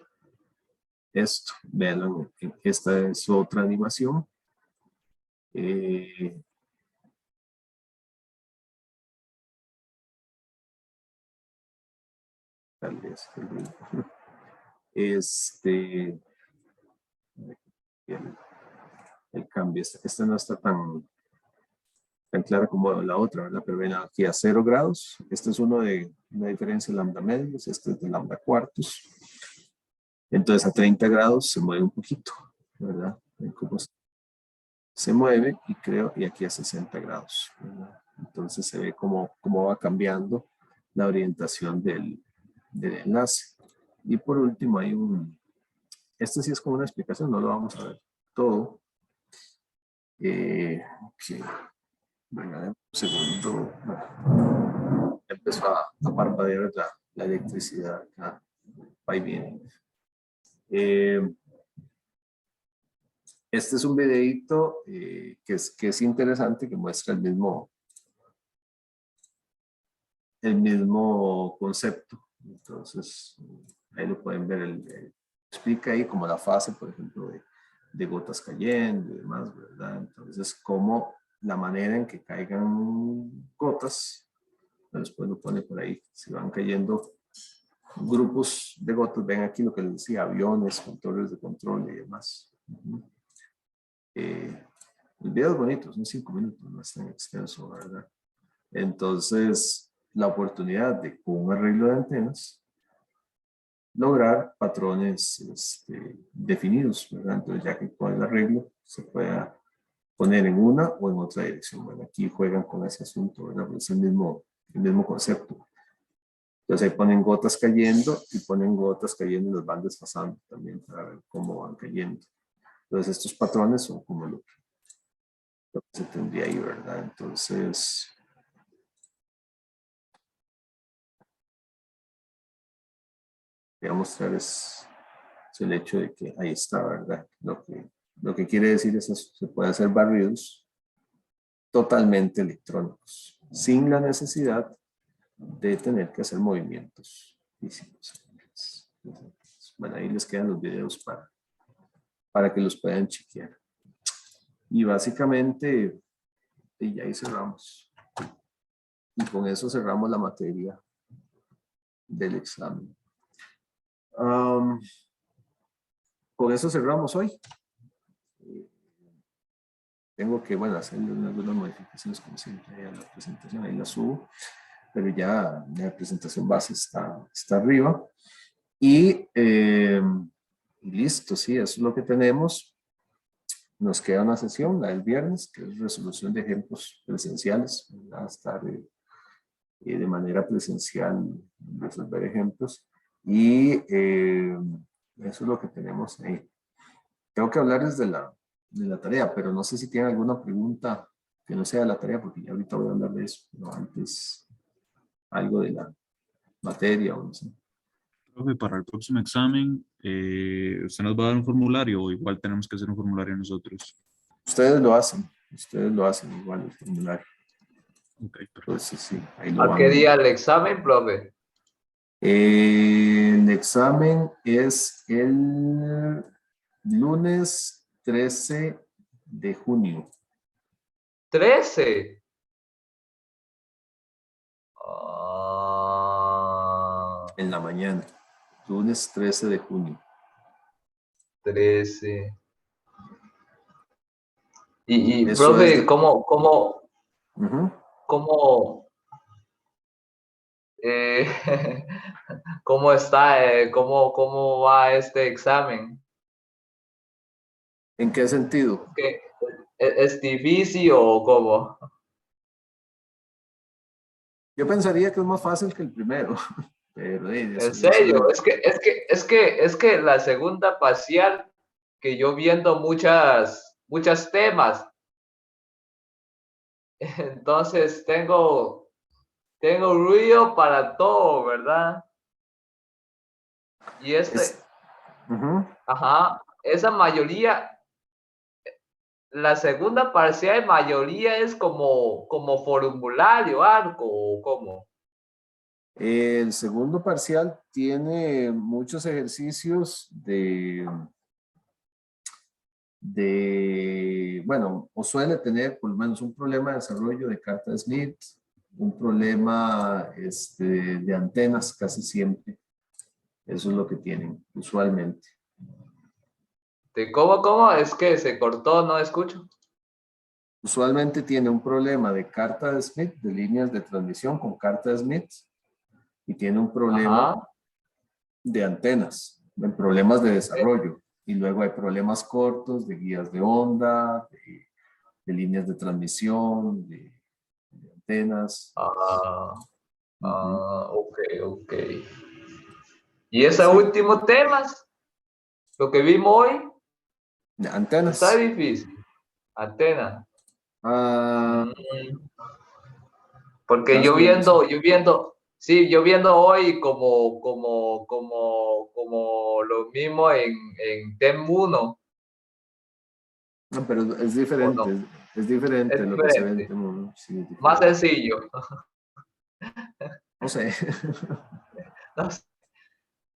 esto. Vean, esta es otra animación. Tal vez el cambio, esta no está tan clara como la otra, ¿verdad? Pero ven aquí a 0 grados, este es uno de una diferencia de lambda medios, este es de lambda cuartos. Entonces a 30 grados se mueve un poquito, ¿verdad? Ven cómo se mueve y aquí a 60 grados, ¿verdad? Entonces se ve cómo va cambiando la orientación del enlace. Y por último hay este sí es como una explicación, no lo vamos a ver todo. Okay. Venga, un segundo. Empezó a parpadear la electricidad acá. Ahí viene. Este es un videito que es interesante, que muestra el mismo concepto. Entonces, ahí lo pueden ver. Explica ahí como la fase, por ejemplo, de gotas cayendo y demás, ¿verdad? Entonces, como la manera en que caigan gotas, después lo pone por ahí, si van cayendo grupos de gotas, ven aquí lo que les decía, aviones, controles de control y demás. El video es bonito, son 5 minutos, no es tan extenso, ¿verdad? Entonces, la oportunidad de, con un arreglo de antenas, lograr patrones definidos, ¿verdad? Entonces, ya que con el arreglo se pueda poner en una o en otra dirección. Bueno, aquí juegan con ese asunto, ¿verdad? Pero es el mismo concepto. Entonces ahí ponen gotas cayendo y ponen gotas cayendo y los van desfasando también para ver cómo van cayendo. Entonces estos patrones son como lo que se tendría ahí, ¿verdad? Entonces, voy a mostrar es el hecho de que ahí está, ¿verdad? Lo que quiere decir es eso, se puede hacer barridos totalmente electrónicos, sin la necesidad de tener que hacer movimientos físicos. Bueno, ahí les quedan los videos para que los puedan chequear. Y básicamente, y ya ahí cerramos. Y con eso cerramos la materia del examen. Con eso cerramos hoy. Tengo que, bueno, hacer algunas modificaciones como siempre a la presentación, ahí la subo, pero ya la presentación base está arriba. Y listo, sí, eso es lo que tenemos. Nos queda una sesión, la del viernes, que es resolución de ejemplos presenciales. Va a estar de manera presencial resolver ejemplos. Y eso es lo que tenemos ahí. Tengo que hablarles de la tarea, pero no sé si tienen alguna pregunta que no sea de la tarea, porque ya ahorita voy a hablar de eso, pero antes algo de la materia o no sé. Profe, para el próximo examen, ¿usted nos va a dar un formulario o igual tenemos que hacer un formulario nosotros? Ustedes lo hacen igual el formulario. Ok, perfecto. Entonces sí, ahí lo ¿A qué van. día el examen, profe? El examen es el lunes 13 de junio, 13. en la mañana. Lunes 13 de junio. 13. Y Eso es profe, de... Ujú. cómo, cómo está, cómo va este examen? ¿En qué sentido? ¿Qué, es difícil o cómo? Yo pensaría que es más fácil que el primero, pero En eso serio, es que la segunda parcial, que yo viendo muchas temas, entonces tengo ruido para todo, ¿verdad? Y es... Ujú. ajá, esa mayoría, la segunda parcial mayoría es como formulario, algo, o cómo. El segundo parcial tiene muchos ejercicios bueno, o suele tener por lo menos un problema de desarrollo de carta de Smith, un problema de antenas casi siempre. Eso es lo que tienen usualmente. ¿De cómo? Es que se cortó, no escucho. Usualmente tiene un problema de carta de Smith, de líneas de transmisión con carta de Smith, y tiene un problema Ajá. de antenas, de problemas de desarrollo. Y luego hay problemas cortos de guías de onda, de líneas de transmisión, de antenas. Ah, Ujú. ok. Y ese Sí, último tema, lo que vimos hoy, de está antenas. difícil. Antena. Ah, Mm, Porque caso de uso. sí, yo viendo hoy como lo mismo en TEM 1, No, pero es ¿o diferente, no? es diferente Es lo que se ve en diferente. Temuno, sí, es Más diferente. sencillo. No sé. No sé.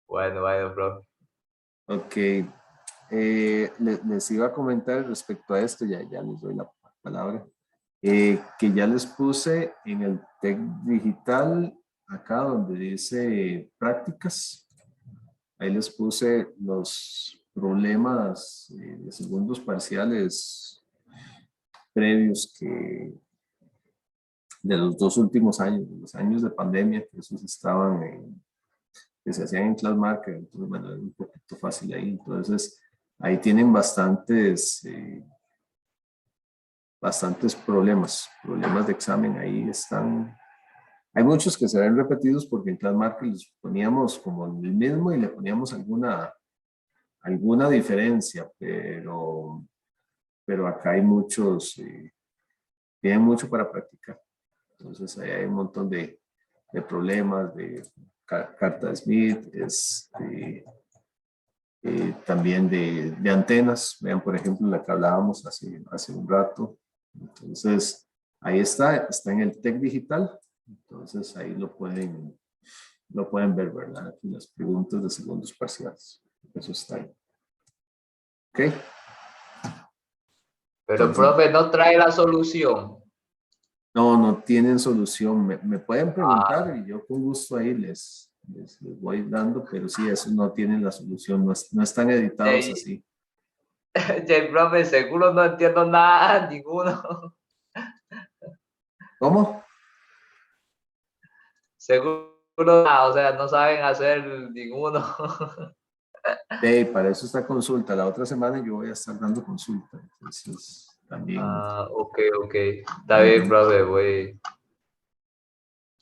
Bueno, bro. Ok. Les iba a comentar respecto a esto, ya les doy la palabra, que ya les puse en el TEC digital, acá donde dice prácticas, ahí les puse los problemas de segundos parciales previos de los dos últimos años, de los años de pandemia, que esos que se hacían en ClassMarker, entonces bueno, es un poquito fácil ahí, entonces ahí tienen bastantes problemas de examen, ahí están. Hay muchos que se ven repetidos porque en ClassMarker los poníamos como en el mismo y le poníamos alguna diferencia, pero acá hay muchos, tienen mucho para practicar. Entonces ahí hay un montón de problemas, de carta de Smith, también de antenas. Vean, por ejemplo, la que hablábamos hace un rato. Entonces, ahí está en el TEC digital. Entonces, ahí lo pueden ver, ¿verdad? Aquí las preguntas de segundos parciales. Eso está ahí. ¿Ok? Pero el Entonces, profe no trae la solución. no tienen solución. Me pueden Ah, preguntar y yo con gusto ahí les voy dando, pero sí, eso no tienen la solución. No están editados Jay, así. Jay, profe, seguro no entiendo nada, ninguno. ¿Cómo? Seguro nada, o sea, no saben hacer ninguno. Para eso está consulta. La otra semana yo voy a estar dando consulta. Entonces, también. Ok. Está bien, Ujú. profe, voy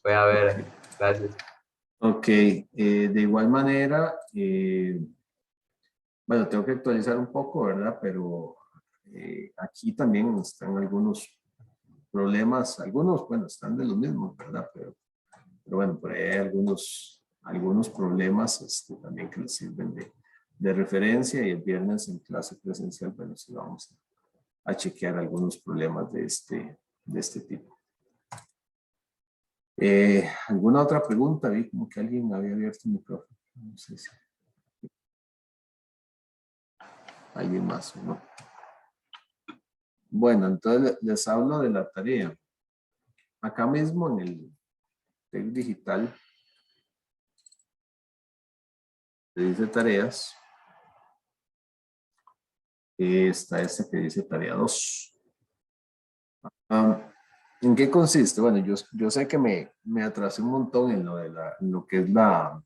a Ok. ver. Gracias. Ok. De igual manera, bueno, tengo que actualizar un poco, ¿verdad? Pero aquí también están algunos problemas. Algunos, bueno, están de los mismos, ¿verdad? Pero bueno, por ahí hay algunos problemas también que les sirven de referencia y el viernes en clase presencial, bueno, sí vamos a chequear algunos problemas de este tipo. ¿Alguna otra pregunta? Vi como que alguien había abierto el micrófono. No sé si alguien más o no. Bueno, entonces les hablo de la tarea. Acá mismo en el TEC digital se dice tareas. Está esta que dice tarea 2. ¿En qué consiste? Bueno, yo sé que me atrasé un montón en en lo que es la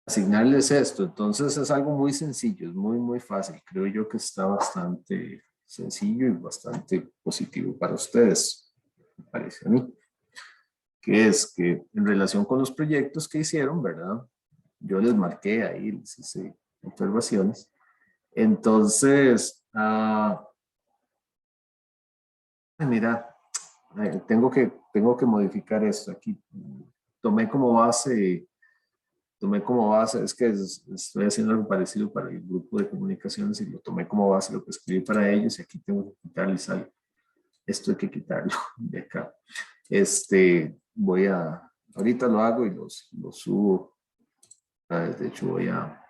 asignarles esto. Entonces es algo muy sencillo, es muy fácil. Creo yo que está bastante sencillo y bastante positivo para ustedes, me parece a mí. Que es que en relación con los proyectos que hicieron, ¿verdad? Yo les marqué ahí, les hice observaciones. Entonces, mira, tengo que modificar esto aquí. Tomé como base, es que estoy haciendo algo parecido para el grupo de comunicaciones y lo tomé como base lo que escribí para ellos y aquí tengo que quitarles algo. Esto hay que quitarlo de acá. Ahorita lo hago y los subo. De hecho, voy a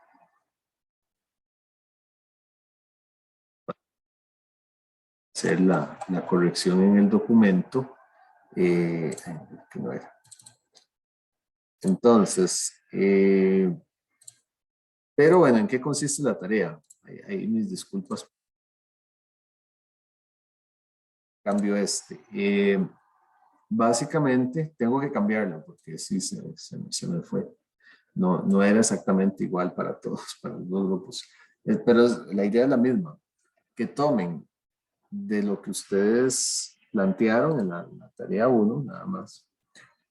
hacer la corrección en el documento. Que no era. Entonces, pero bueno, ¿en qué consiste la tarea? Ahí mis disculpas. Cambio básicamente, tengo que cambiarlo porque sí se me fue. No era exactamente igual para todos, para los dos grupos. Pero la idea es la misma, que tomen de lo que ustedes plantearon en la tarea 1, nada más,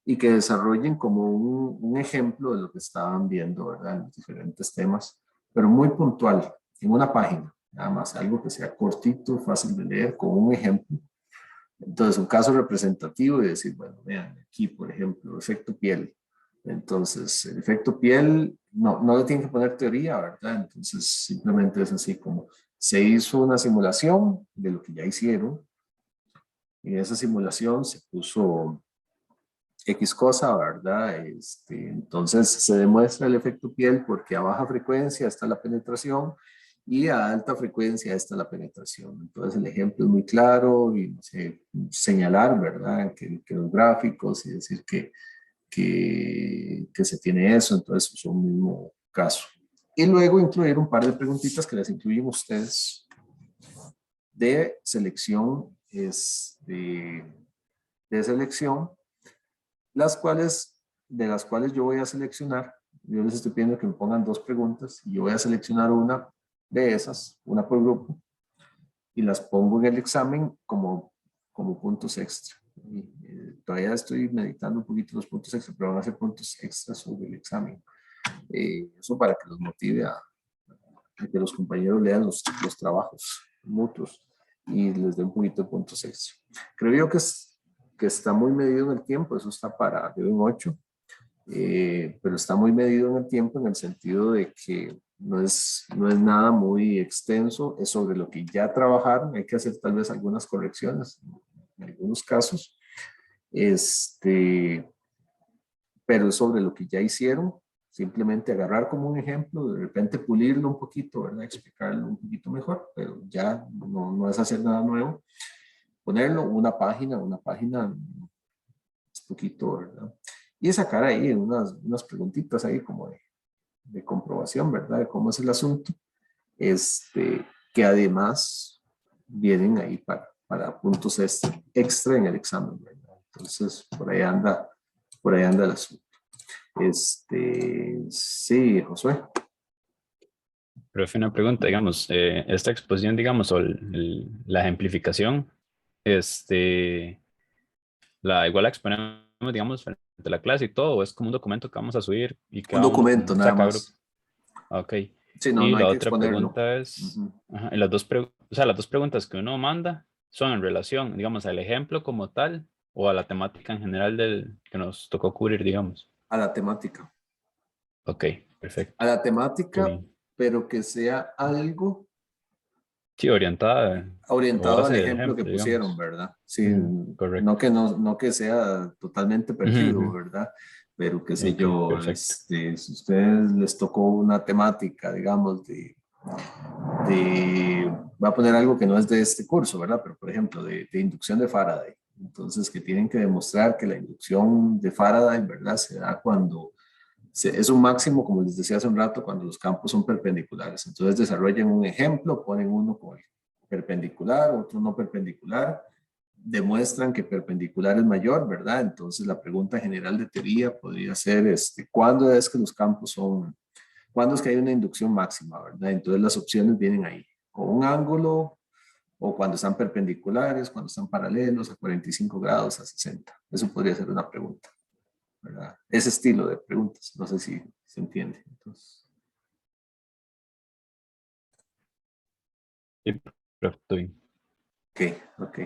y que desarrollen como un ejemplo de lo que estaban viendo, ¿verdad? En los diferentes temas, pero muy puntual, en una página, nada más, algo que sea cortito, fácil de leer, con un ejemplo. Entonces, un caso representativo y decir, bueno, vean, aquí, por ejemplo, efecto piel. Entonces, el efecto piel no le tienen que poner teoría, ¿verdad? Entonces, simplemente es así como se hizo una simulación de lo que ya hicieron. Y en esa simulación se puso X cosa, ¿verdad? Entonces se demuestra el efecto piel porque a baja frecuencia está la penetración y a alta frecuencia está la penetración. Entonces el ejemplo es muy claro y no sé, señalar, ¿verdad? Que los gráficos y decir que se tiene eso, entonces es un mismo caso. Y luego incluir un par de preguntitas que les incluyen ustedes de selección, de selección de las cuales yo voy a seleccionar, yo les estoy pidiendo que me pongan dos preguntas y yo voy a seleccionar una de esas, una por grupo, y las pongo en el examen como puntos extra. Todavía estoy meditando un poquito los puntos extra, pero van a ser puntos extra sobre el examen. Eso para que los motive a que los compañeros lean los trabajos mutuos y les dé un poquito de puntos extra. Creo yo que está muy medido en el tiempo, eso está para yo en 8, pero está muy medido en el tiempo en el sentido de que no es nada muy extenso, es sobre lo que ya trabajaron, hay que hacer tal vez algunas correcciones en algunos casos, pero es sobre lo que ya hicieron, simplemente agarrar como un ejemplo, de repente pulirlo un poquito, ¿verdad? Explicarlo un poquito mejor, pero ya no es hacer nada nuevo. Ponerlo una página es poquito, ¿verdad? Y sacar ahí unas preguntitas ahí como de comprobación, ¿verdad? De cómo es el asunto, que además vienen ahí para puntos extra en el examen, ¿verdad? Entonces, por ahí anda el asunto. Sí, Josué. Profe, una pregunta, digamos, esta exposición, digamos, o la ejemplificación, igual la exponemos, digamos, frente a la clase y todo, o es como un documento que vamos a subir y que Un va uno documento como nada saca grupo. más. Ok. Sí, no Y hay la que otra exponerlo. pregunta es, Ujú. ajá, y o sea, las dos preguntas que uno manda son en relación, digamos, al ejemplo como tal o a la temática en general del que nos tocó cubrir, digamos. A la temática. Ok, perfecto. A la temática, Ok. pero que sea algo Sí, orientada o Orientado al base del ejemplo que ejemplo, pusieron, digamos. ¿verdad? Sí, Correcto. no que sea totalmente Ujú, perdido, ujú. ¿verdad? Pero qué sé Ok, yo, perfecto. si a ustedes les tocó una temática, digamos, va a poner algo que no es de este curso, ¿verdad? Pero por ejemplo, de inducción de Faraday. Entonces, que tienen que demostrar que la inducción de Faraday, ¿verdad? Se da cuando es un máximo, como les decía hace un rato, cuando los campos son perpendiculares. Entonces desarrollan un ejemplo, ponen uno con el perpendicular, otro no perpendicular, demuestran que perpendicular es mayor, ¿verdad? Entonces la pregunta general de teoría podría ser, ¿cuándo es que los campos son, cuándo es que hay una inducción máxima, ¿verdad? Entonces las opciones vienen ahí, con un ángulo o cuando están perpendiculares, cuando están paralelos a 45 grados, a 60. Eso podría ser una pregunta. ¿Verdad? Ese estilo de preguntas, no sé si se entiende. Entonces, Sí, perfecto. ok.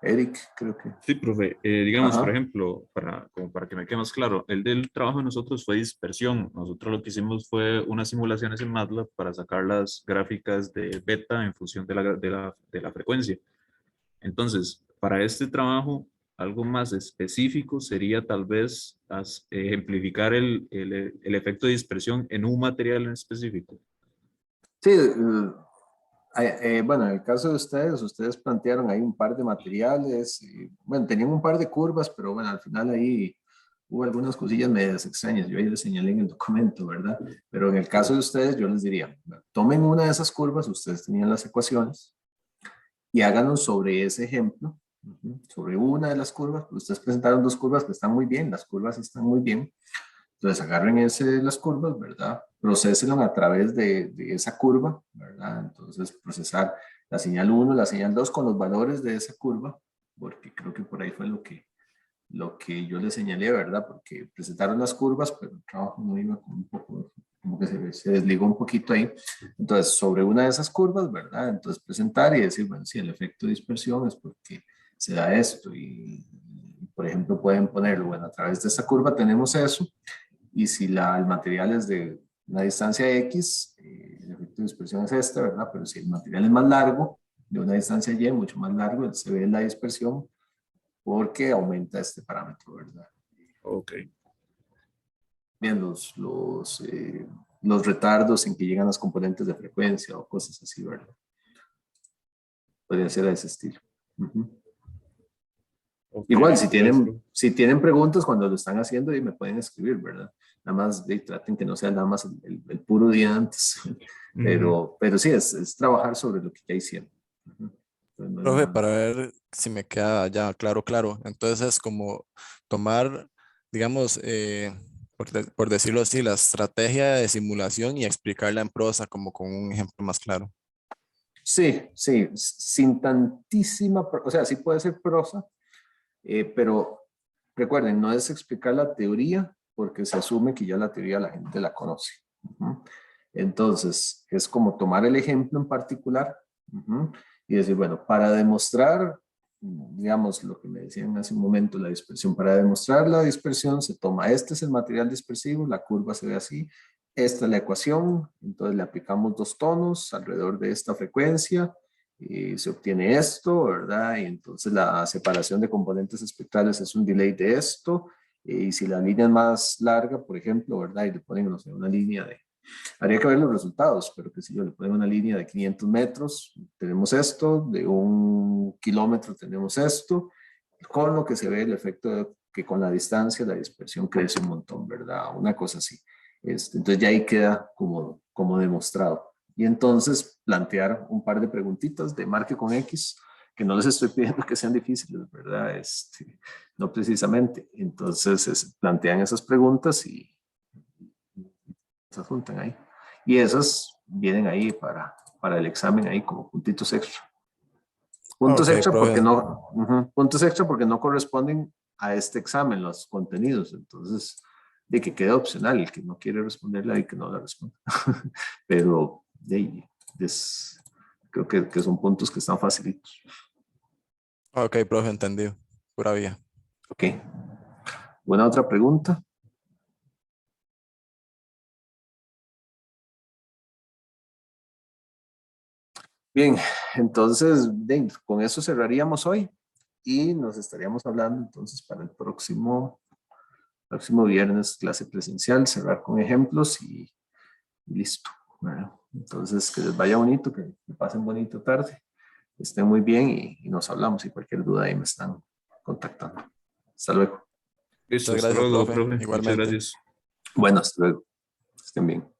Eric, creo que. Sí, profe. Digamos, por Ajá. ejemplo, como para que me quede más claro, el del trabajo de nosotros fue dispersión. Nosotros lo que hicimos fue unas simulaciones en MATLAB para sacar las gráficas de beta en función de la frecuencia. Entonces, para este trabajo, algo más específico sería tal vez ejemplificar el efecto de dispersión en un material en específico. Sí, bueno, en el caso de ustedes plantearon ahí un par de materiales, bueno, tenían un par de curvas, pero bueno, al final ahí hubo algunas cosillas medias extrañas, yo ahí les señalé en el documento, ¿verdad? Pero en el caso de ustedes, yo les diría, tomen una de esas curvas, ustedes tenían las ecuaciones, y háganlo sobre ese ejemplo, sobre una de las curvas. Ustedes presentaron dos curvas que están muy bien, las curvas están muy bien. Entonces agarren las curvas, ¿verdad? Procesenlo a través de esa curva, ¿verdad? Entonces procesar la señal 1, la señal 2 con los valores de esa curva, porque creo que por ahí fue lo que yo les señalé, ¿verdad? Porque presentaron las curvas, pero el trabajo no iba como un poco, como que se desligó un poquito ahí. Entonces, sobre una de esas curvas, ¿verdad? Entonces, presentar y decir, bueno, sí, el efecto de dispersión es porque se da esto y, por ejemplo, pueden ponerlo, bueno, a través de esta curva tenemos eso y si el material es de una distancia X, el efecto de dispersión es este, ¿verdad? Pero si el material es más largo, de una distancia Y, mucho más largo, se ve la dispersión porque aumenta este parámetro, ¿verdad? Ok. Bien, los retardos en que llegan las componentes de frecuencia o cosas así, ¿verdad? Podría ser de ese estilo. Ok, Igual, gracias, profe. si tienen preguntas cuando lo están haciendo, y me pueden escribir, ¿verdad? Nada más traten que no sea nada más el puro día antes. Ujú. Pero sí, es trabajar sobre lo que ya hicieron. Entonces, no es Profe, nada para nuevo. ver si me queda ya claro, claro. Entonces es como tomar, digamos, por decirlo así, la estrategia de simulación y explicarla en prosa como con un ejemplo más claro. Sí, sí, sin tantísima, o sea, sí puede ser prosa, pero recuerden, no es explicar la teoría porque se asume que ya la teoría la gente la conoce. Ujú. Entonces, es como tomar el ejemplo en particular, y decir, bueno, para demostrar, digamos, lo que me decían hace un momento, la dispersión, para demostrar la dispersión se toma, este es el material dispersivo, la curva se ve así, esta es la ecuación, entonces le aplicamos dos tonos alrededor de esta frecuencia, y se obtiene esto, ¿verdad? Y entonces la separación de componentes espectrales es un delay de esto, y si la línea es más larga, por ejemplo, ¿verdad? Y le ponen, no sé, una línea habría que ver los resultados, pero que si yo le pongo una línea de 500 metros, tenemos esto, de 1 kilómetro tenemos esto, con lo que se ve el efecto de que con la distancia la dispersión crece un montón, ¿verdad? Una cosa así. Entonces ya ahí queda como demostrado. Y entonces plantear un par de preguntitas de marque con X, que no les estoy pidiendo que sean difíciles, ¿verdad? No precisamente. Entonces plantean esas preguntas y se juntan ahí. Y esas vienen ahí para el examen ahí como puntitos extra. Puntos Ok, extra porque profe. puntos extra porque no corresponden a este examen los contenidos. Entonces, de que quede opcional, el que no quiere responderla y que no la responda. Pero creo que son puntos que están facilitos. Ok, profe, entendido. Pura vía. Ok. ¿Buena otra pregunta? Bien, entonces con eso cerraríamos hoy y nos estaríamos hablando entonces para el próximo viernes, clase presencial, cerrar con ejemplos y listo, ¿verdad? Entonces, que les vaya bonito, que pasen bonita tarde, que estén muy bien y nos hablamos y cualquier duda ahí me están contactando. Hasta luego. Listo, Muchas hasta gracias, luego, profe. profe. Muchas Igualmente. gracias. Bueno, hasta luego. Que estén bien.